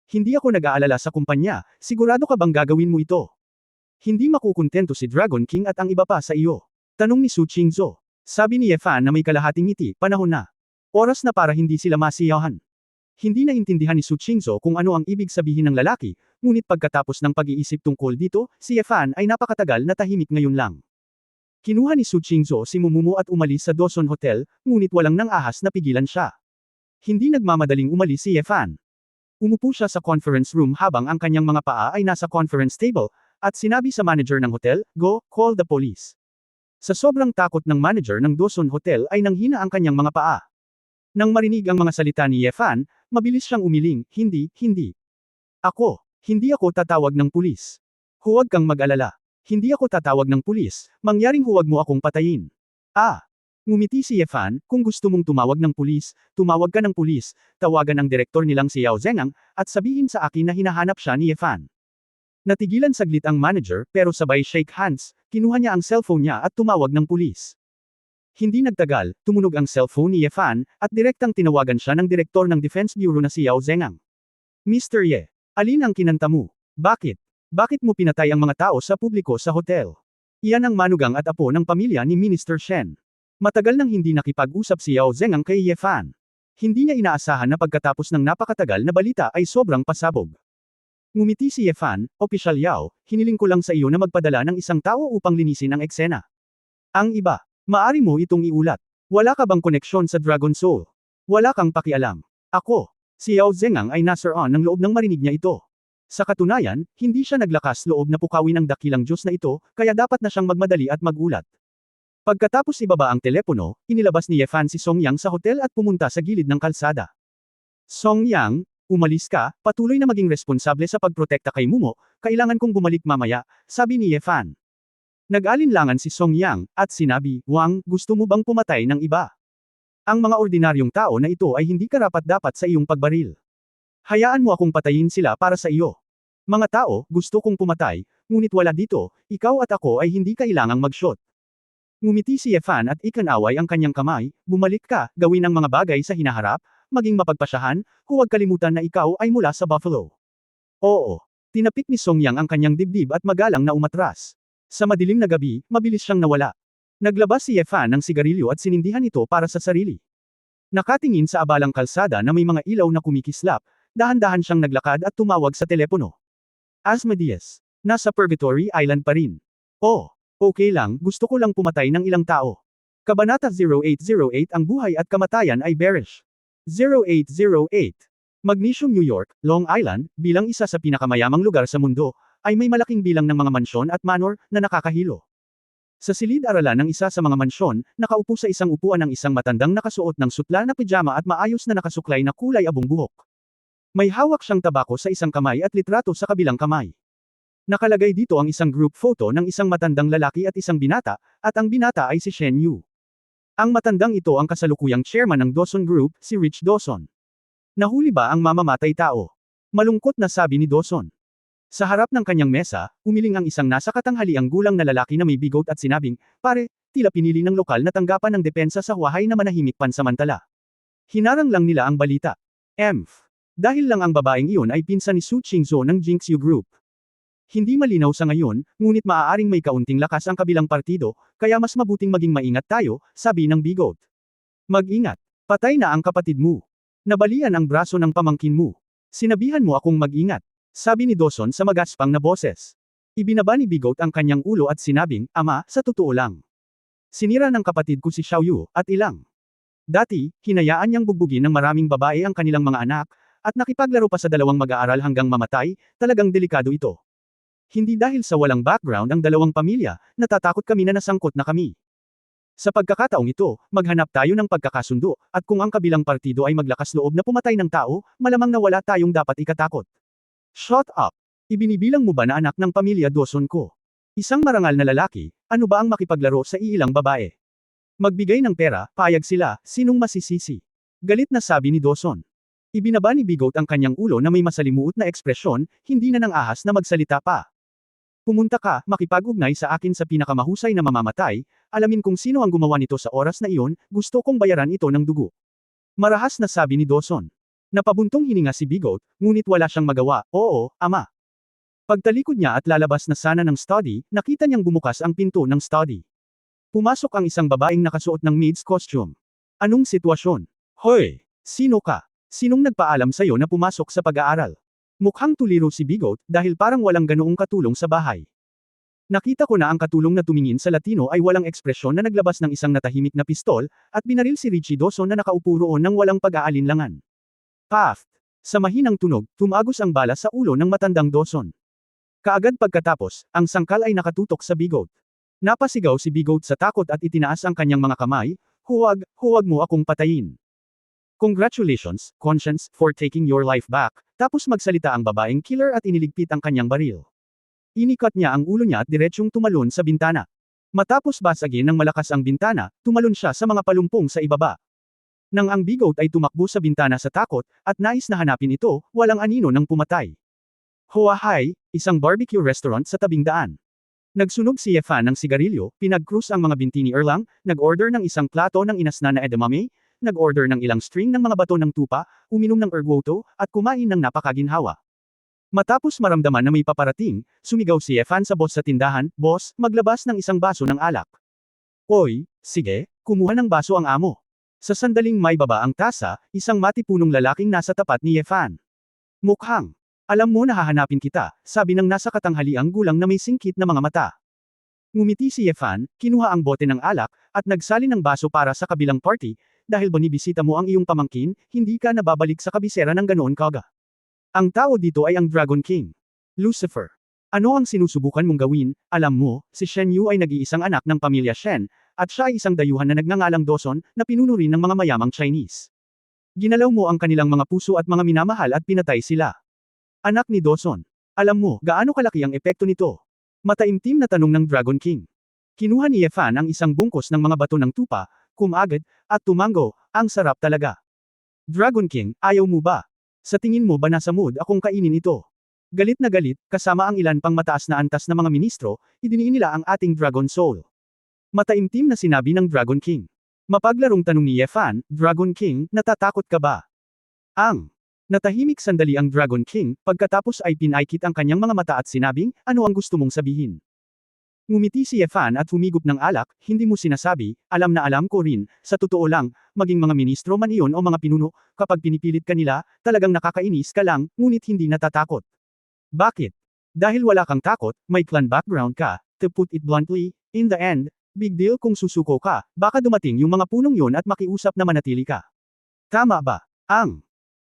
Hindi ako nag-aalala sa kumpanya, sigurado ka bang gagawin mo ito? Hindi makukuntento si Dragon King at ang iba pa sa iyo. Tanong ni Su Qingzhou. Sabi ni Ye Fan na may kalahating ngiti, panahon na. Oras na para hindi sila masiyahan. Hindi naintindihan ni Su Qingzhou kung ano ang ibig sabihin ng lalaki, ngunit pagkatapos ng pag-iisip tungkol dito, si Ye Fan ay napakatagal na tahimik ngayon lang. Kinuha ni Su Qingzhou si Mumumo at umalis sa Dawson Hotel, ngunit walang nang ahas na pigilan siya. Hindi nagmamadaling umalis si Ye Fan. Umupo siya sa conference room habang ang kanyang mga paa ay nasa conference table, at sinabi sa manager ng hotel, go, call the police. Sa sobrang takot ng manager ng Dawson Hotel ay nanghina ang kanyang mga paa. Nang marinig ang mga salita ni Ye Fan, mabilis siyang umiling, hindi. Hindi ako tatawag ng pulis. Huwag kang mag-alala. Hindi ako tatawag ng pulis, mangyaring huwag mo akong patayin. Ngumiti si Ye Fan, kung gusto mong tumawag ng pulis, tumawag ka ng pulis, tawagan ang direktor nilang si Yao Zhengang, at sabihin sa akin na hinahanap siya ni Ye Fan. Natigilan saglit ang manager, pero sabay shake hands, kinuha niya ang cellphone niya at tumawag ng pulis. Hindi nagtagal, tumunog ang cellphone ni Ye Fan, at direktang tinawagan siya ng direktor ng Defense Bureau na si Yao Zhengang. Mr. Ye, alin ang kinanta mo? Bakit? Bakit mo pinatay ang mga tao sa publiko sa hotel? Iyan ang manugang at apo ng pamilya ni Minister Shen. Matagal nang hindi nakipag-usap si Yao Zhengang kay Ye Fan. Hindi niya inaasahan na pagkatapos ng napakatagal na balita ay sobrang pasabog. Ngumiti si Ye Fan, Opisyal Yao, hiniling ko lang sa iyo na magpadala ng isang tao upang linisin ang eksena. Ang iba, maari mo itong iulat. Wala ka bang koneksyon sa Dragon Soul? Wala kang pakialam. Ako, si Yao Zhengang ay nasaroon ng loob nang marinig niya ito. Sa katunayan, hindi siya naglakas loob na pukawin ang dakilang Diyos na ito, kaya dapat na siyang magmadali at magulat. Pagkatapos ibaba ang telepono, inilabas ni Ye Fan si Song Yang sa hotel at pumunta sa gilid ng kalsada. Song Yang, umalis ka, patuloy na maging responsable sa pagprotekta kay Mumo, kailangan kong bumalik mamaya, sabi ni Ye Fan. Nag-alinlangan si Song Yang, at sinabi, Wang, gusto mo bang pumatay ng iba? Ang mga ordinaryong tao na ito ay hindi karapat-dapat sa iyong pagbaril. Hayaan mo akong patayin sila para sa iyo. Mga tao, gusto kong pumatay, ngunit wala dito, ikaw at ako ay hindi kailangang mag-shot. Ngumiti si Ye Fan at ikanaway ang kanyang kamay, bumalik ka, gawin ang mga bagay sa hinaharap, maging mapagpasyahan, huwag kalimutan na ikaw ay mula sa Buffalo. Oo. Tinapik ni Song Yang ang kanyang dibdib at magalang na umatras. Sa madilim na gabi, mabilis siyang nawala. Naglabas si Ye Fan ng sigarilyo at sinindihan ito para sa sarili. Nakatingin sa abalang kalsada na may mga ilaw na kumikislap, dahan-dahan siyang naglakad at tumawag sa telepono. Asmodeus. Nasa Purgatory Island pa rin. Oh, okay lang, gusto ko lang pumatay ng ilang tao. Kabanata 0808 Ang buhay at kamatayan ay bearish. 0808. Magnesium, New York, Long Island, bilang isa sa pinakamayamang lugar sa mundo, ay may malaking bilang ng mga mansyon at manor na nakakahilo. Sa silid-aralan ng isa sa mga mansyon, nakaupo sa isang upuan ang isang matandang nakasuot ng sutla na pijama at maayos na nakasuklay na kulay abong buhok. May hawak siyang tabako sa isang kamay at litrato sa kabilang kamay. Nakalagay dito ang isang group photo ng isang matandang lalaki at isang binata, at ang binata ay si Shen Yu. Ang matandang ito ang kasalukuyang chairman ng Dawson Group, si Rich Dawson. Nahuli ba ang mamamatay tao? Malungkot na sabi ni Dawson. Sa harap ng kanyang mesa, umiling ang isang nasa katanghaliang gulang na lalaki na may bigot at sinabing, "Pare, tila pinili ng lokal na tanggapan ng depensa sa Huahay na manahimik pansamantala." Hinarang lang nila ang balita. Dahil lang ang babaeng iyon ay pinsan ni Su Qingzhou ng Jinxiu Group. Hindi malinaw sa ngayon, ngunit maaaring may kaunting lakas ang kabilang partido, kaya mas mabuting maging maingat tayo, sabi ng bigot. Mag-ingat. Patay na ang kapatid mo. Nabalian ang braso ng pamangkin mo. Sinabihan mo akong mag-ingat. Sabi ni Dawson sa magaspang na boses. Ibinaba ni Bigot ang kanyang ulo at sinabing, "Ama, sa totoo lang. Sinira ng kapatid ko si Xiaoyu, at ilang. Dati, hinayaan niyang bugbugin ng maraming babae ang kanilang mga anak, at nakipaglaro pa sa dalawang mag-aaral hanggang mamatay, talagang delikado ito. Hindi dahil sa walang background ang dalawang pamilya, natatakot kami na nasangkot na kami. Sa pagkakataong ito, maghanap tayo ng pagkakasundo, at kung ang kabilang partido ay maglakas loob na pumatay ng tao, malamang na wala tayong dapat ikatakot. Shut up! Ibinibilang mo ba na anak ng pamilya Dawson ko? Isang marangal na lalaki, ano ba ang makipaglaro sa iilang babae? Magbigay ng pera, payag sila, sinong masisisi? Galit na sabi ni Dawson. Ibinaba ni Bigot ang kanyang ulo na may masalimuot na ekspresyon, hindi na nang ahas na magsalita pa. Pumunta ka, makipag-ugnay sa akin sa pinakamahusay na mamamatay, alamin kung sino ang gumawa nito sa oras na iyon, gusto kong bayaran ito ng dugo. Marahas na sabi ni Dawson. Napabuntong hininga si Bigot, ngunit wala siyang magawa, "Oo, ama." Pagtalikod niya at lalabas na sana ng study, nakita niyang bumukas ang pinto ng study. Pumasok ang isang babaeng nakasuot ng maid's costume. Anong sitwasyon? Hoy! Sino ka? Sinong nagpaalam sa'yo na pumasok sa pag-aaral? Mukhang tuliro si Bigot, dahil parang walang ganoong katulong sa bahay. Nakita ko na ang katulong na tumingin sa Latino ay walang ekspresyon na naglabas ng isang natahimik na pistol, at binaril si Richie Dawson na nakaupo roon ng walang pag-aalinlangan. Paft! Sa mahinang tunog, tumagos ang bala sa ulo ng matandang Dawson. Kaagad pagkatapos, ang sangkal ay nakatutok sa Bigot. Napasigaw si Bigot sa takot at itinaas ang kanyang mga kamay, huwag mo akong patayin. Congratulations, Conscience, for taking your life back," tapos magsalita ang babaeng killer at iniligpit ang kanyang baril. Inikat niya ang ulo niya at diretsyong tumalon sa bintana. Matapos basagin ng malakas ang bintana, tumalon siya sa mga palumpong sa ibaba. Nang ang Bigot ay tumakbo sa bintana sa takot, at nais na hanapin ito, walang anino nang pumatay. Huahay, isang barbecue restaurant sa tabing daan. Nagsunog si Yefan ng sigarilyo, pinag-cruise ang mga binti ni Erlang, nag-order ng isang plato ng inasna na edamame, nag-order ng ilang string ng mga bato ng tupa, uminom ng ergwoto, at kumain ng napakaginhawa. Matapos maramdaman na may paparating, sumigaw si Yefan sa boss sa tindahan, "Boss, maglabas ng isang baso ng alak." "Oy, sige, kumuha ng baso ang amo." Sa sandaling may baba ang tasa, isang matipunong lalaking nasa tapat ni Yefan. "Mukhang, alam mo na hahanapin kita," sabi ng nasa katanghaliang gulang na may singkit na mga mata. Ngumiti si Yefan, kinuha ang bote ng alak, at nagsalin ng baso para sa kabilang party, "Dahil binibisita mo ang iyong pamangkin, hindi ka nababalik sa kabisera ng ganoon kaga. Ang tao dito ay ang Dragon King. Lucifer. Ano ang sinusubukan mong gawin? Alam mo, si Shen Yu ay nag-iisang anak ng pamilya Shen, at siya ay isang dayuhan na nagngangalang Dawson, na pinuno rin ng mga mayamang Chinese. Ginalaw mo ang kanilang mga puso at mga minamahal at pinatay sila. Anak ni Dawson. Alam mo, gaano kalaki ang epekto nito?" Mataimtim na tanong ng Dragon King. Kinuha ni Yefan ang isang bungkos ng mga bato ng tupa, kumagad, at tumango, "Ang sarap talaga." Dragon King, ayaw mo ba? Sa tingin mo ba nasa mood akong kainin ito? Galit na galit, kasama ang ilan pang mataas na antas na mga ministro, idiniin nila ang ating Dragon Soul. Mataimtim na sinabi ng Dragon King. Mapaglarong tanong ni Yefan, "Dragon King, natatakot ka ba?" Natahimik sandali ang Dragon King, pagkatapos ay pinaikit ang kanyang mga mata at sinabing, "Ano ang gusto mong sabihin?" Ngumiti si Yefan at humigop ng alak, "Hindi mo sinasabi, alam na alam ko rin, sa totoo lang, maging mga ministro man iyon o mga pinuno, kapag pinipilit ka nila, talagang nakakainis ka lang, ngunit hindi natatakot. Bakit? Dahil wala kang takot, may clan background ka, to put it bluntly, in the end, big deal kung susuko ka, baka dumating yung mga punong yon at makiusap na manatili ka. Tama ba?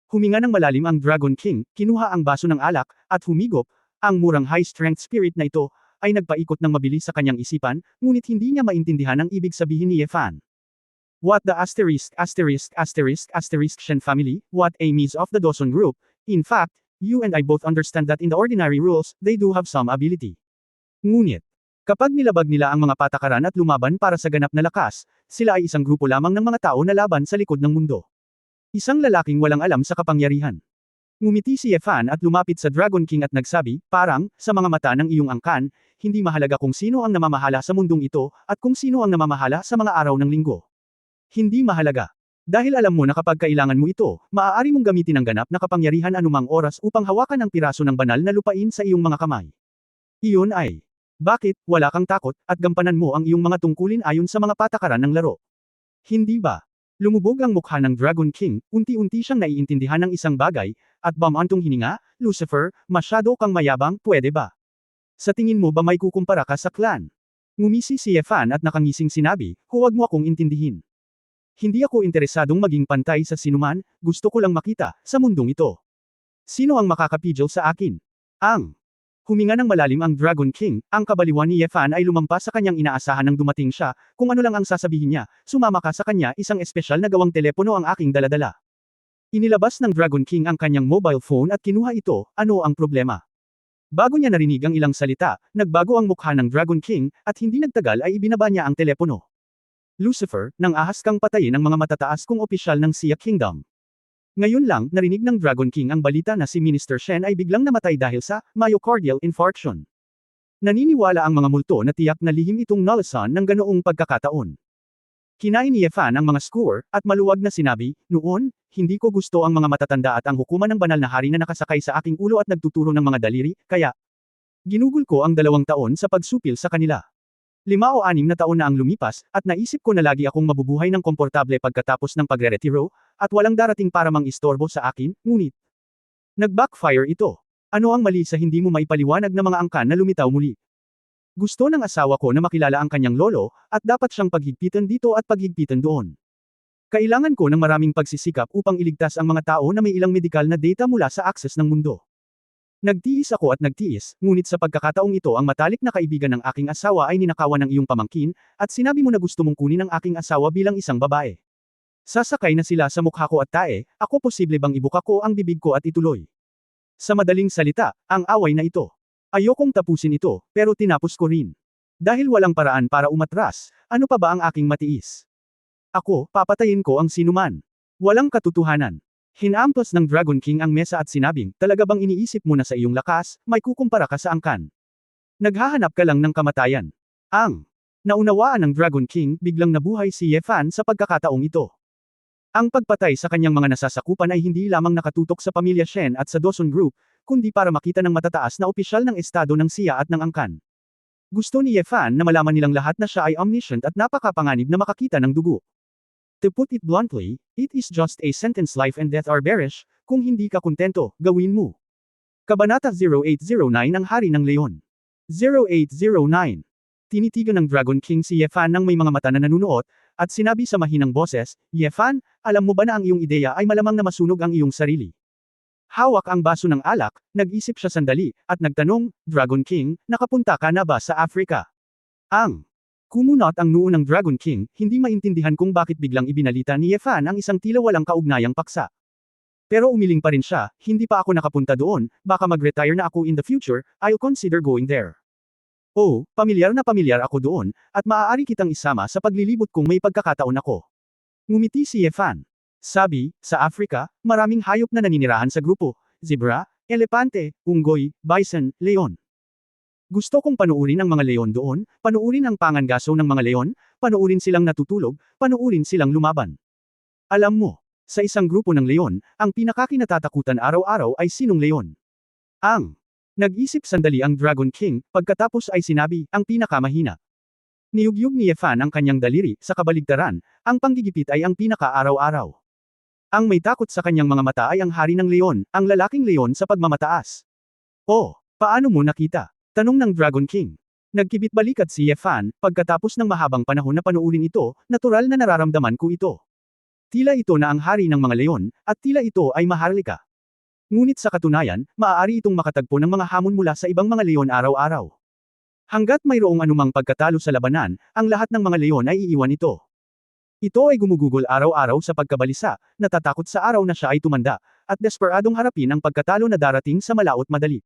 Huminga ng malalim ang Dragon King, kinuha ang baso ng alak, at humigop, ang murang high-strength spirit na ito, ay nagpaikot ng mabilis sa kanyang isipan, ngunit hindi niya maintindihan ang ibig sabihin ni Ye Fan. What the Shen family, what Amy's of the Dawson Group, in fact, you and I both understand that in the ordinary rules, they do have some ability. Ngunit, kapag nilabag nila ang mga patakaran at lumaban para sa ganap na lakas, sila ay isang grupo lamang ng mga tao na laban sa likod ng mundo. Isang lalaking walang alam sa kapangyarihan. Ngumiti si Ye Fan at lumapit sa Dragon King at nagsabi, parang, sa mga mata ng iyong angkan, hindi mahalaga kung sino ang namamahala sa mundong ito, at kung sino ang namamahala sa mga araw ng linggo. Hindi mahalaga. Dahil alam mo na kapag kailangan mo ito, maaari mong gamitin ang ganap na kapangyarihan anumang oras upang hawakan ang piraso ng banal na lupain sa iyong mga kamay. Iyon ay, bakit, wala kang takot, at gampanan mo ang iyong mga tungkulin ayon sa mga patakaran ng laro. Hindi ba? Lumubog ang mukha ng Dragon King, unti-unti siyang naiintindihan ng isang bagay, at bamantong hininga, Lucifer, masyado kang mayabang, pwede ba? Sa tingin mo ba may kukumpara ka sa clan? Ngumisi si Ye Fan at nakangising sinabi, huwag mo akong intindihin. Hindi ako interesadong maging pantay sa sinuman, gusto ko lang makita, sa mundong ito. Sino ang makakapidyo sa akin? Huminga ng malalim ang Dragon King, ang kabaliwan ni Ye Fan ay lumampas sa kanyang inaasahan nang dumating siya, kung ano lang ang sasabihin niya, sumama ka sa kanya, isang espesyal na gawang telepono ang aking daladala. Inilabas ng Dragon King ang kanyang mobile phone at kinuha ito, ano ang problema? Bago niya narinig ang ilang salita, nagbago ang mukha ng Dragon King, at hindi nagtagal ay ibinaba niya ang telepono. Lucifer, nang ahas kang patayin ang mga matataas kong opisyal ng Sia Kingdom. Ngayon lang, narinig ng Dragon King ang balita na si Minister Shen ay biglang namatay dahil sa myocardial infarction. Naniniwala ang mga multo na tiyak na lihim itong nalasan ng ganoong pagkakataon. Kinain ni Ye Fan ang mga skewer, at maluwag na sinabi, noon, hindi ko gusto ang mga matatanda at ang hukuman ng banal na hari na nakasakay sa aking ulo at nagtuturo ng mga daliri, kaya ginugol ko ang 2 taon sa pagsupil sa kanila. 5 o 6 na taon na ang lumipas, at naisip ko na lagi akong mabubuhay ng komportable pagkatapos ng pagre-retiro, at walang darating para mang-istorbo sa akin, ngunit nag-backfire ito. Ano ang mali sa hindi mo maipaliwanag na mga angkan na lumitaw muli? Gusto ng asawa ko na makilala ang kanyang lolo, at dapat siyang paghigpitan dito at paghigpitan doon. Kailangan ko ng maraming pagsisikap upang iligtas ang mga tao na may ilang medikal na data mula sa akses ng mundo. Nagtiis ako at nagtiis, ngunit sa pagkakataong ito ang matalik na kaibigan ng aking asawa ay ninakawan ng iyong pamangkin, at sinabi mo na gusto mong kunin ang aking asawa bilang isang babae. Sasakay na sila sa mukha ko at tae, ako posible bang ibuka ko ang bibig ko at ituloy? Sa madaling salita, ang away na ito. Ayokong tapusin ito, pero tinapos ko rin. Dahil walang paraan para umatras, ano pa ba ang aking matiis? Ako, papatayin ko ang sinuman. Walang katotohanan. Hinampas ng Dragon King ang mesa at sinabing, talaga bang iniisip mo na sa iyong lakas, may kukumpara ka sa angkan? Naghahanap ka lang ng kamatayan. Naunawaan ng Dragon King, biglang nabuhay si Ye Fan sa pagkakataong ito. Ang pagpatay sa kanyang mga nasasakupan ay hindi lamang nakatutok sa pamilya Shen at sa Dawson Group, kundi para makita ng matataas na opisyal ng estado ng Sia at ng angkan. Gusto ni Ye Fan na malaman nilang lahat na siya ay omniscient at napakapanganib na makakita ng dugo. To put it bluntly, it is just a sentence life and death are bearish, kung hindi ka kontento, gawin mo. Kabanata 0809 ang Hari ng Leon. 0809. Tinitigan ng Dragon King si Ye Fan nang may mga mata na nanunuot, at sinabi sa mahinang boses, Ye Fan, alam mo ba na ang iyong ideya ay malamang na masunog ang iyong sarili? Hawak ang baso ng alak, nag-isip siya sandali, at nagtanong, Dragon King, nakapunta ka na ba sa Africa? Kumunot ang noo ng Dragon King, hindi maintindihan kung bakit biglang ibinalita ni Ye Fan ang isang tila walang kaugnayang paksa. Pero umiling pa rin siya, hindi pa ako nakapunta doon, baka mag-retire na ako in the future, I'll consider going there. Oh, pamilyar na pamilyar ako doon, at maaari kitang isama sa paglilibot kung may pagkakataon ako. Ngumiti si Ye Fan. Sabi, sa Africa, maraming hayop na naninirahan sa grupo, zebra, elepante, unggoy, bison, leon. Gusto kong panuurin ang mga leon doon, panuurin ang pangangaso ng mga leon, panuurin silang natutulog, panuurin silang lumaban. Alam mo, sa isang grupo ng leon, ang pinakakinatatakutan araw-araw ay sinong leon? Nag-isip sandali ang Dragon King, pagkatapos ay sinabi, ang pinakamahina. Niyugyug ni Ye Fan ang kanyang daliri, sa kabaligtaran, ang panggigipit ay ang pinaka-araw-araw. Ang may takot sa kanyang mga mata ay ang hari ng leon, ang lalaking leon sa pagmamataas. Oh, paano mo nakita? Tanong ng Dragon King. Nagkibit balikat si Ye Fan, pagkatapos ng mahabang panahon na panuurin ito, natural na nararamdaman ko ito. Tila ito na ang hari ng mga leon, at tila ito ay maharlika. Ngunit sa katunayan, maaari itong makatagpo ng mga hamon mula sa ibang mga leon araw-araw. Hanggat mayroong anumang pagkatalo sa labanan, ang lahat ng mga leon ay iiwan ito. Ito ay gumugugol araw-araw sa pagkabalisa, natatakot sa araw na siya ay tumanda, at desperadong harapin ang pagkatalo na darating sa malaot madali.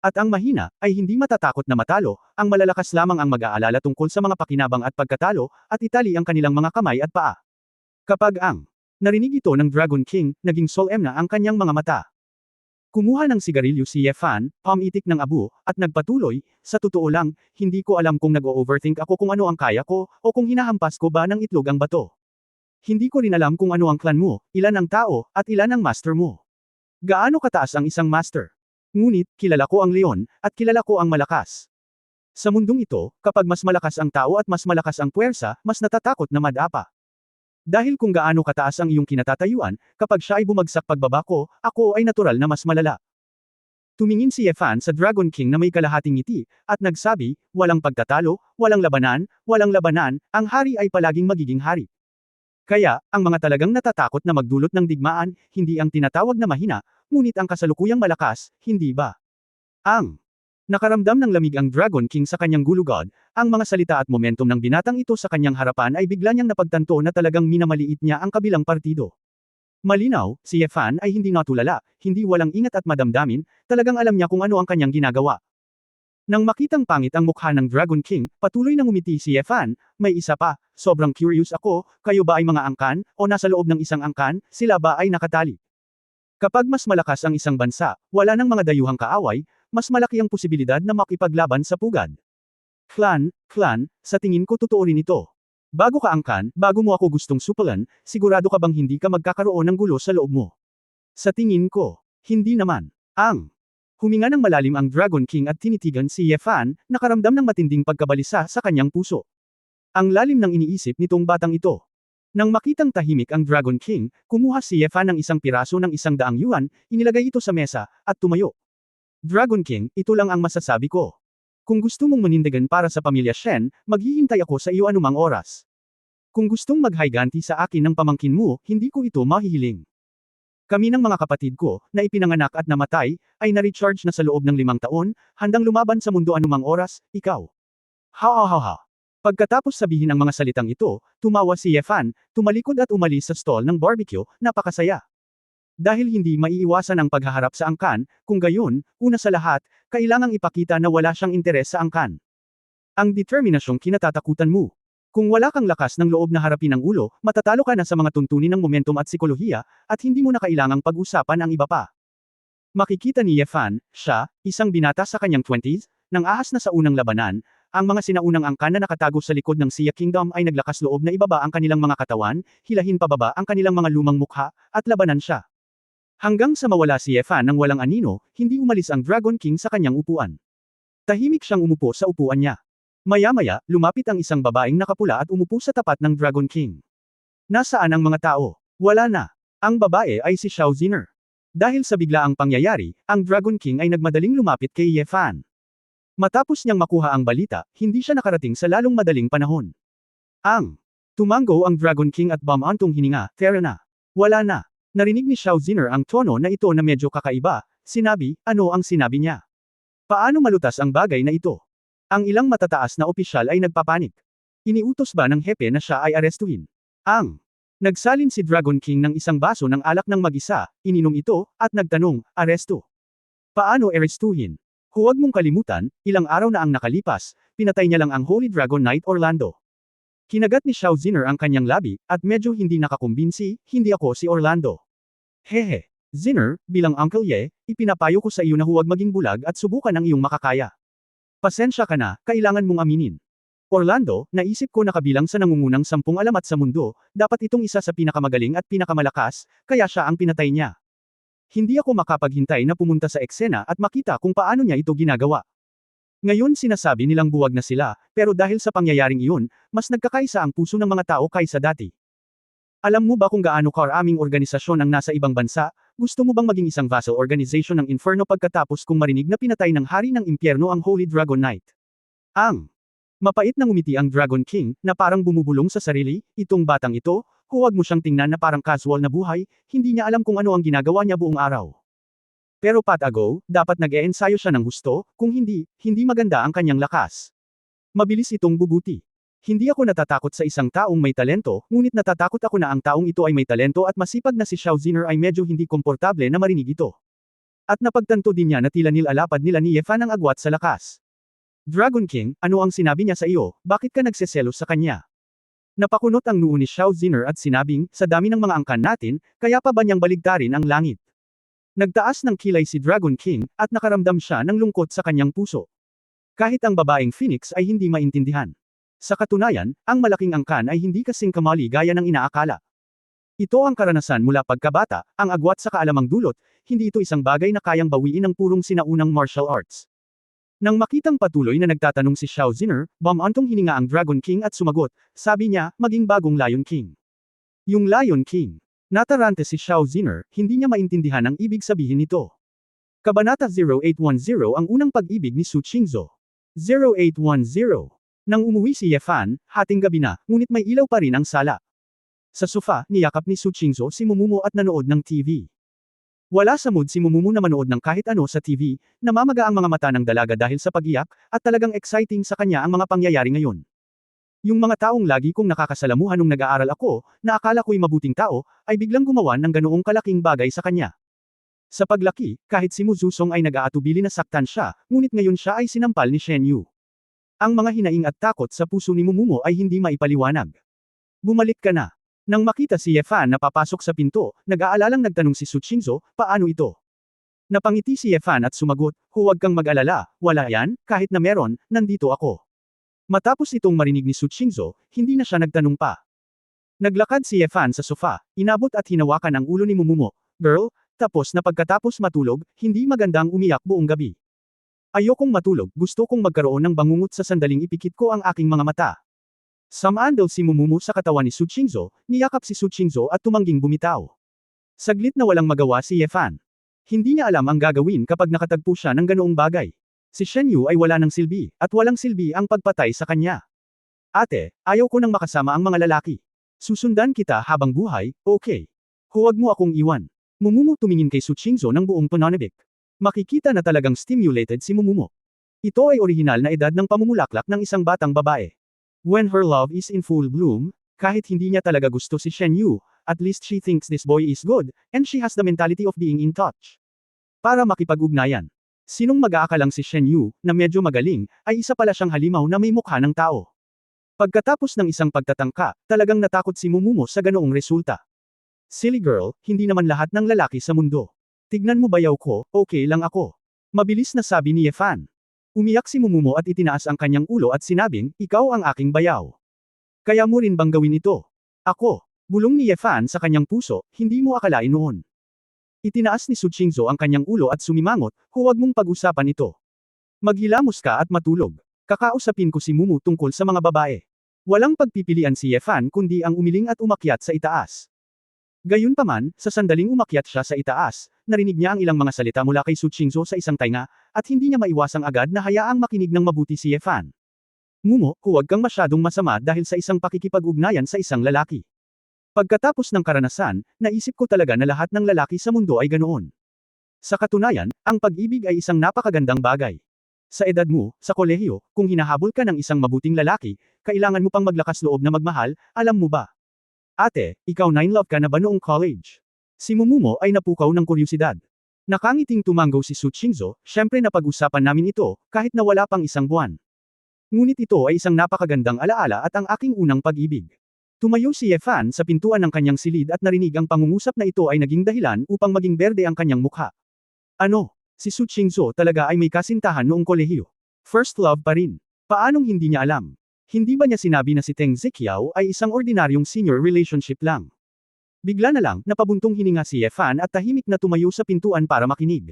At ang mahina, ay hindi matatakot na matalo, ang malalakas lamang ang mag-aalala tungkol sa mga pakinabang at pagkatalo, at itali ang kanilang mga kamay at paa. Kapag ang narinig ito ng Dragon King, naging solemn na ang kanyang mga mata. Kumuha ng sigarilyo si Yefan, pamitik ng abo, at nagpatuloy, sa totoo lang, hindi ko alam kung nag-o-overthink ako kung ano ang kaya ko, o kung hinahampas ko ba ng itlog ang bato. Hindi ko rin alam kung ano ang clan mo, ilan ang tao, at ilan ang master mo. Gaano kataas ang isang master? Ngunit, kilala ko ang leon, at kilala ko ang malakas. Sa mundong ito, kapag mas malakas ang tao at mas malakas ang puwersa, mas natatakot na madapa. Dahil kung gaano kataas ang iyong kinatatayuan, kapag siya ay bumagsak pagbaba ko, ako ay natural na mas malala. Tumingin si Yefan sa Dragon King na may kalahating ngiti, at nagsabi, walang pagtatalo, walang labanan, ang hari ay palaging magiging hari. Kaya, ang mga talagang natatakot na magdulot ng digmaan, hindi ang tinatawag na mahina, ngunit ang kasalukuyang malakas, hindi ba? Ang nakaramdam ng lamig ang Dragon King sa kanyang gulugod, ang mga salita at momentum ng binatang ito sa kanyang harapan ay bigla niyang napagtanto na talagang minamaliit niya ang kabilang partido. Malinaw, si Yefan ay hindi natulala, hindi walang ingat at madamdamin, talagang alam niya kung ano ang kanyang ginagawa. Nang makitang pangit ang mukha ng Dragon King, patuloy na ngumiti si Yefan, may isa pa, sobrang curious ako, kayo ba ay mga angkan, o nasa loob ng isang angkan, sila ba ay nakatali? Kapag mas malakas ang isang bansa, wala nang mga dayuhang kaaway, mas malaki ang posibilidad na makipaglaban sa pugad. Clan, sa tingin ko totoo rin ito. Bago ka angkan, bago mo ako gustong supalan, sigurado ka bang hindi ka magkakaroon ng gulo sa loob mo? Sa tingin ko, hindi naman. Huminga ng malalim ang Dragon King at tinitigan si Yefan, nakaramdam ng matinding pagkabalisa sa kanyang puso. Ang lalim ng iniisip nitong batang ito. Nang makitang tahimik ang Dragon King, kumuha si Yefan ng isang piraso ng 100 yuan, inilagay ito sa mesa, at tumayo. Dragon King, ito lang ang masasabi ko. Kung gusto mong manindigan para sa pamilya Shen, maghihintay ako sa iyo anumang oras. Kung gustong maghayganti sa akin ng pamangkin mo, hindi ko ito mahihiling. Kami ng mga kapatid ko, na ipinanganak at namatay, ay na-recharge na sa loob ng 5 taon, handang lumaban sa mundo anumang oras, ikaw. Ha. Pagkatapos sabihin ang mga salitang ito, tumawa si Yefan, tumalikod at umalis sa stall ng barbecue, napakasaya. Dahil hindi maiiwasan ang paghaharap sa angkan, kung gayon, una sa lahat, kailangang ipakita na wala siyang interes sa angkan. Ang determinasyong kinatatakutan mo. Kung wala kang lakas ng loob na harapin ang ulo, matatalo ka na sa mga tuntunin ng momentum at psikolohiya, at hindi mo na kailangang pag-usapan ang iba pa. Makikita ni Yefan, siya, isang binata sa kanyang 20s, nang ahas na sa unang labanan, ang mga sinaunang angkan na nakatago sa likod ng Xia Kingdom ay naglakas loob na ibaba ang kanilang mga katawan, hilahin pababa ang kanilang mga lumang mukha, at labanan siya. Hanggang sa mawala si Yefan ng walang anino, hindi umalis ang Dragon King sa kanyang upuan. Tahimik siyang umupo sa upuan niya. Maya-maya, lumapit ang isang babaeng nakapula at umupo sa tapat ng Dragon King. Nasaan ang mga tao? Wala na. Ang babae ay si Xiao Ziner. Dahil sa biglaang pangyayari, ang Dragon King ay nagmadaling lumapit kay Yefan. Matapos niyang makuha ang balita, hindi siya nakarating sa lalong madaling panahon. Tumango ang Dragon King at bumantong hininga, tara na. Wala na. Narinig ni Xiao Ziner ang tono na ito na medyo kakaiba, sinabi, ano ang sinabi niya? Paano malutas ang bagay na ito? Ang ilang matataas na opisyal ay nagpapanik. Iniutos ba ng hepe na siya ay arestuhin? Nagsalin si Dragon King ng isang baso ng alak ng mag-isa, ininom ito, at nagtanong, aresto? Paano arestuhin? Huwag mong kalimutan, ilang araw na ang nakalipas, pinatay niya lang ang Holy Dragon Knight Orlando. Kinagat ni Xiao Ziner ang kanyang labi, at medyo hindi nakakumbinsi, hindi ako si Orlando. Hehe. Ziner, bilang Uncle Ye, ipinapayo ko sa iyo na huwag maging bulag at subukan ang iyong makakaya. Pasensya ka na, kailangan mong aminin. Orlando, naisip ko na kabilang sa nangungunang 10 alamat sa mundo, dapat itong isa sa pinakamagaling at pinakamalakas, kaya siya ang pinatay niya. Hindi ako makapaghintay na pumunta sa eksena at makita kung paano niya ito ginagawa. Ngayon sinasabi nilang buwag na sila, pero dahil sa pangyayaring iyon, mas nagkakaisa ang puso ng mga tao kaysa dati. Alam mo ba kung gaano karaming organisasyon ang nasa ibang bansa? Gusto mo bang maging isang vassal organization ng Inferno pagkatapos kung marinig na pinatay ng hari ng impyerno ang Holy Dragon Knight? Mapait na ngumiti ang Dragon King, na parang bumubulong sa sarili, itong batang ito, huwag mo siyang tingnan na parang casual na buhay, hindi niya alam kung ano ang ginagawa niya buong araw. Pero patago, dapat nag-e-ensayo siya ng husto, kung hindi, hindi maganda ang kanyang lakas. Mabilis itong bubuti. Hindi ako natatakot sa isang taong may talento, ngunit natatakot ako na ang taong ito ay may talento at masipag na si Xiao Ziner ay medyo hindi komportable na marinig ito. At napagtanto din niya na tila nilalapad nila ni Ye Fan ang agwat sa lakas. Dragon King, ano ang sinabi niya sa iyo, bakit ka nagseselos sa kanya? Napakunot ang noo ni Xiao Ziner at sinabing, sa dami ng mga angkan natin, kaya pa ba niyang baligtarin ang langit? Nagtaas ng kilay si Dragon King, at nakaramdam siya ng lungkot sa kanyang puso. Kahit ang babaeng Phoenix ay hindi maintindihan. Sa katunayan, ang malaking angkan ay hindi kasing kamali gaya ng inaakala. Ito ang karanasan mula pagkabata, ang agwat sa kaalamang dulot, hindi ito isang bagay na kayang bawiin ng purong sinaunang martial arts. Nang makitang patuloy na nagtatanong si Xiao Ziner, bumantong hininga ang Dragon King at sumagot, sabi niya, maging bagong Lion King. Yung Lion King. Natarante si Xiao Ziner, hindi niya maintindihan ang ibig sabihin nito. Kabanata 0810 ang unang pag-ibig ni Su Qingzhou. 0810. Nang umuwi si Ye Fan, hating gabi na, ngunit may ilaw pa rin ang sala. Sa sofa, niyakap ni Su Qingzhou si Mumumo at nanood ng TV. Wala sa mood si Mumumo na manood ng kahit ano sa TV, namamaga ang mga mata ng dalaga dahil sa pag-iyak, at talagang exciting sa kanya ang mga pangyayari ngayon. Yung mga taong lagi kong nakakasalamuhan nung nag-aaral ako, na akala ko'y mabuting tao, ay biglang gumawa ng ganoong kalaking bagay sa kanya. Sa paglaki, kahit si Mu Zuzong ay nag-aatubili na saktan siya, ngunit ngayon siya ay sinampal ni Shen Yu. Ang mga hinaing at takot sa puso ni Mumumo ay hindi maipaliwanag. Bumalik ka na. Nang makita si Ye Fan na papasok sa pinto, nag-aalalang nagtanong si Su Qingzhou, paano ito? Napangiti si Ye Fan at sumagot, huwag kang mag-alala, wala yan, kahit na meron, nandito ako. Matapos itong marinig ni Su Qingzhou, hindi na siya nagtanong pa. Naglakad si Ye Fan sa sofa, inabot at hinawakan ang ulo ni Mumumo. Girl, tapos na pagkatapos matulog, hindi magandang umiyak buong gabi. Ayokong matulog, gusto kong magkaroon ng bangungot sa sandaling ipikit ko ang aking mga mata. Sumandal si Mumumo sa katawan ni Su Qingzhou, niyakap si Su Qingzhou at tumangging bumitaw. Saglit na walang magawa si Ye Fan. Hindi niya alam ang gagawin kapag nakatagpo siya ng ganoong bagay. Si Shen Yu ay wala ng silbi, at walang silbi ang pagpatay sa kanya. Ate, ayaw ko nang makasama ang mga lalaki. Susundan kita habang buhay, okay. Huwag mo akong iwan. Mumumo tumingin kay Su Qingzhou ng buong pananabik. Makikita na talagang stimulated si Mumumo. Ito ay orihinal na edad ng pamumulaklak ng isang batang babae. When her love is in full bloom, kahit hindi niya talaga gusto si Shen Yu, at least she thinks this boy is good, and she has the mentality of being in touch. Para makipag-ugnayan. Sinong mag-aakalang si Shen Yu, na medyo magaling, ay isa pala siyang halimaw na may mukha ng tao. Pagkatapos ng isang pagtatangka, talagang natakot si Mumumo sa ganoong resulta. Silly girl, hindi naman lahat ng lalaki sa mundo. Tignan mo bayaw ko, okay lang ako. Mabilis na sabi ni Ye Fan. Umiyak si Mumumo at itinaas ang kanyang ulo at sinabing, ikaw ang aking bayaw. Kaya mo rin bang gawin ito? Ako. Bulong ni Ye Fan sa kanyang puso, hindi mo akalain noon. Itinaas ni Su Qingzhou ang kanyang ulo at sumimangot, huwag mong pag-usapan ito. Maghilamos ka at matulog. Kakausapin ko si Mumu tungkol sa mga babae. Walang pagpipilian si Ye Fan kundi ang umiling at umakyat sa itaas. Gayunpaman, sa sandaling umakyat siya sa itaas, narinig niya ang ilang mga salita mula kay Su Qingzhou sa isang tainga, at hindi niya maiwasang agad na hayaang makinig ng mabuti si Ye Fan. Mumu, huwag kang masyadong masama dahil sa isang pakikipag-ugnayan sa isang lalaki. Pagkatapos ng karanasan, naisip ko talaga na lahat ng lalaki sa mundo ay ganoon. Sa katunayan, ang pag-ibig ay isang napakagandang bagay. Sa edad mo, sa kolehiyo, kung hinahabol ka ng isang mabuting lalaki, kailangan mo pang maglakas loob na magmahal, alam mo ba? Ate, ikaw nine-love ka na ba noong college? Si Mumumo ay napukaw ng kuryusidad. Nakangiting tumango si Su Qingzhou, syempre napag-usapan namin ito, kahit na wala pang isang buwan. Ngunit ito ay isang napakagandang alaala at ang aking unang pag-ibig. Tumayo si Ye Fan sa pintuan ng kanyang silid at narinig ang pangungusap na ito ay naging dahilan upang maging berde ang kanyang mukha. Ano? Si Su Qingzhou talaga ay may kasintahan noong kolehiyo. First love pa rin. Paanong hindi niya alam? Hindi ba niya sinabi na si Teng Ziqiao ay isang ordinaryong senior relationship lang? Bigla na lang, napabuntong hininga si Ye Fan at tahimik na tumayo sa pintuan para makinig.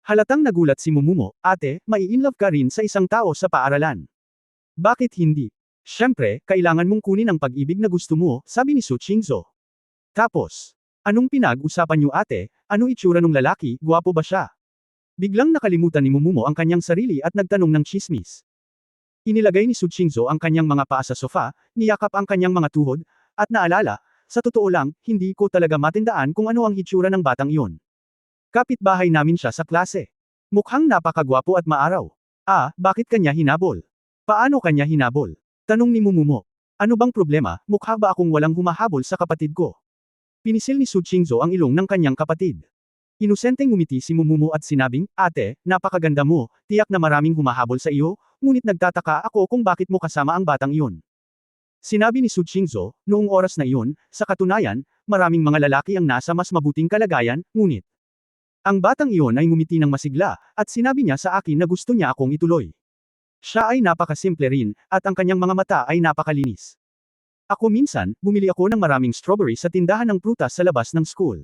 Halatang nagulat si Mumumo, ate, mai-inlove ka rin sa isang tao sa paaralan. Bakit hindi? Siyempre, kailangan mong kunin ang pag-ibig na gusto mo, sabi ni Su Qingzhou. Tapos, anong pinag-usapan niyo ate, ano itsura ng lalaki, gwapo ba siya? Biglang nakalimutan ni Mumumo ang kanyang sarili at nagtanong ng chismis. Inilagay ni Su Qingzhou ang kanyang mga paa sa sofa, niyakap ang kanyang mga tuhod, at naalala, sa totoo lang, hindi ko talaga matindaan kung ano ang hitsura ng batang iyon. Kapitbahay namin siya sa klase. Mukhang napakagwapo at maaraw. Bakit kanya hinabol? Paano kanya hinabol? Tanong ni Mumumo. Ano bang problema, mukha ba akong walang humahabol sa kapatid ko? Pinisil ni Su Qingzhou ang ilong ng kanyang kapatid. Inosenteng ngumiti si Mumumo at sinabing, Ate, napakaganda mo, tiyak na maraming humahabol sa iyo, ngunit nagtataka ako kung bakit mo kasama ang batang iyon. Sinabi ni Su Qingzhou, noong oras na iyon, sa katunayan, maraming mga lalaki ang nasa mas mabuting kalagayan, ngunit ang batang iyon ay ngumiti ng masigla, at sinabi niya sa akin na gusto niya akong ituloy. Siya ay napakasimple rin, at ang kanyang mga mata ay napakalinis. Ako minsan, bumili ako ng maraming strawberry sa tindahan ng prutas sa labas ng school.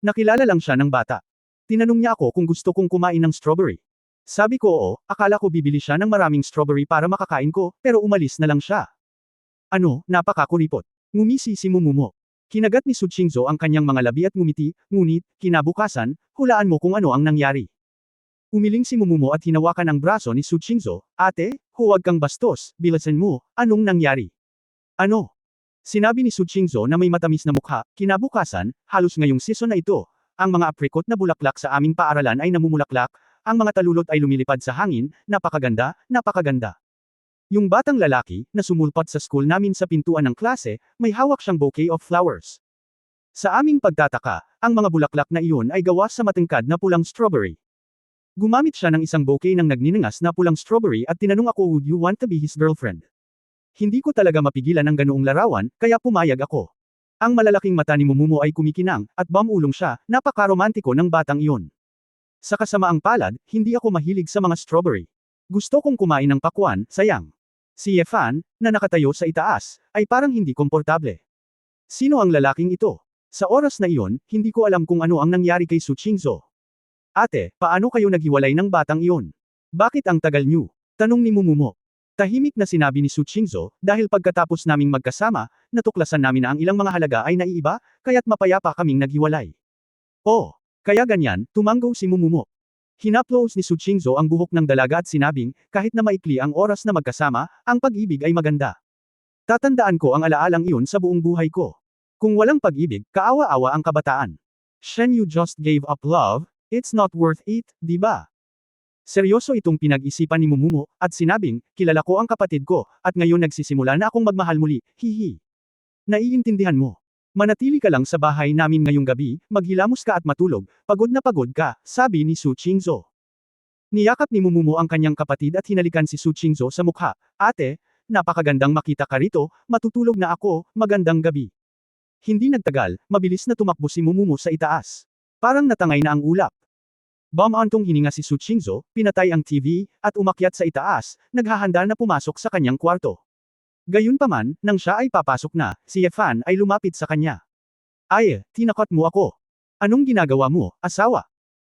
Nakilala lang siya ng bata. Tinanong niya ako kung gusto kong kumain ng strawberry. Sabi ko oo, akala ko bibili siya ng maraming strawberry para makakain ko, pero umalis na lang siya. Ano, napakakuripot. Ngumisi si Mumumo. Kinagat ni Su Qingzhou ang kanyang mga labi at ngumiti, ngunit, kinabukasan, hulaan mo kung ano ang nangyari. Umiling si Mumumo at hinawakan ang braso ni Su Qingzhou, Ate, huwag kang bastos, bilisan mo, anong nangyari? Ano? Sinabi ni Su Qingzhou na may matamis na mukha, kinabukasan, halos ngayong season na ito, ang mga aprikot na bulaklak sa aming paaralan ay namumulaklak, ang mga talulot ay lumilipad sa hangin, napakaganda, napakaganda. Yung batang lalaki, na sumulpat sa school namin sa pintuan ng klase, may hawak siyang bouquet of flowers. Sa aming pagtataka, ang mga bulaklak na iyon ay gawa sa matangkad na pulang strawberry. Gumamit siya ng isang bouquet ng nagninangas na pulang strawberry at tinanong ako would you want to be his girlfriend? Hindi ko talaga mapigilan ang ganoong larawan, kaya pumayag ako. Ang malalaking mata ni Mumumo ay kumikinang, at bamulong siya, napaka-romantiko ng batang iyon. Sa kasamaang palad, hindi ako mahilig sa mga strawberry. Gusto kong kumain ng pakwan, sayang. Si Yefan, na nakatayo sa itaas, ay parang hindi komportable. Sino ang lalaking ito? Sa oras na iyon, hindi ko alam kung ano ang nangyari kay Su Qingzhou. Ate, paano kayo naghiwalay ng batang iyon? Bakit ang tagal niyo? Tanong ni Mumumo. Tahimik na sinabi ni Su Qingzhou, dahil pagkatapos naming magkasama, natuklasan namin na ang ilang mga halaga ay naiiba, kaya't mapayapa kaming naghiwalay. Oh, kaya ganyan, tumanggo si Mumumo. Hinaplos ni Su Qingzhou ang buhok ng dalaga at sinabing, kahit na maikli ang oras na magkasama, ang pag-ibig ay maganda. Tatandaan ko ang alaalang iyon sa buong buhay ko. Kung walang pag-ibig, kaawa-awa ang kabataan. Shen you just gave up love, it's not worth it, di ba? Seryoso itong pinag-isipan ni Mumumo, at sinabing, kilala ko ang kapatid ko, at ngayon nagsisimula na akong magmahal muli, hihi. Naiintindihan mo. Manatili ka lang sa bahay namin ngayong gabi, maghilamos ka at matulog, pagod na pagod ka, sabi ni Su Qingzhou. Niyakap ni Mumumo ang kanyang kapatid at hinalikan si Su Qingzhou sa mukha, Ate, napakagandang makita ka rito, matutulog na ako, magandang gabi. Hindi nagtagal, mabilis na tumakbo si Mumumo sa itaas. Parang natangay na ang ulap. Bumantong hininga si Su Qingzhou, pinatay ang TV, at umakyat sa itaas, naghahanda na pumasok sa kanyang kwarto. Gayunpaman, nang siya ay papasok na, si Yefan ay lumapit sa kanya. Ay, tinakot mo ako. Anong ginagawa mo, asawa?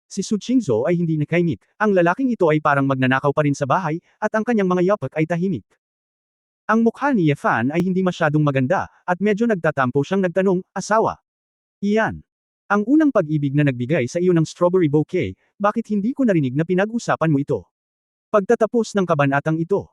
Si Su Qingzhou ay hindi nakaimik, ang lalaking ito ay parang magnanakaw pa rin sa bahay, at ang kanyang mga yapak ay tahimik. Ang mukha ni Yefan ay hindi masyadong maganda, at medyo nagtatampo siyang nagtanong, asawa. Iyan. Ang unang pag-ibig na nagbigay sa iyo ng strawberry bouquet, bakit hindi ko narinig na pinag-usapan mo ito? Pagtatapos ng kabanatang ito,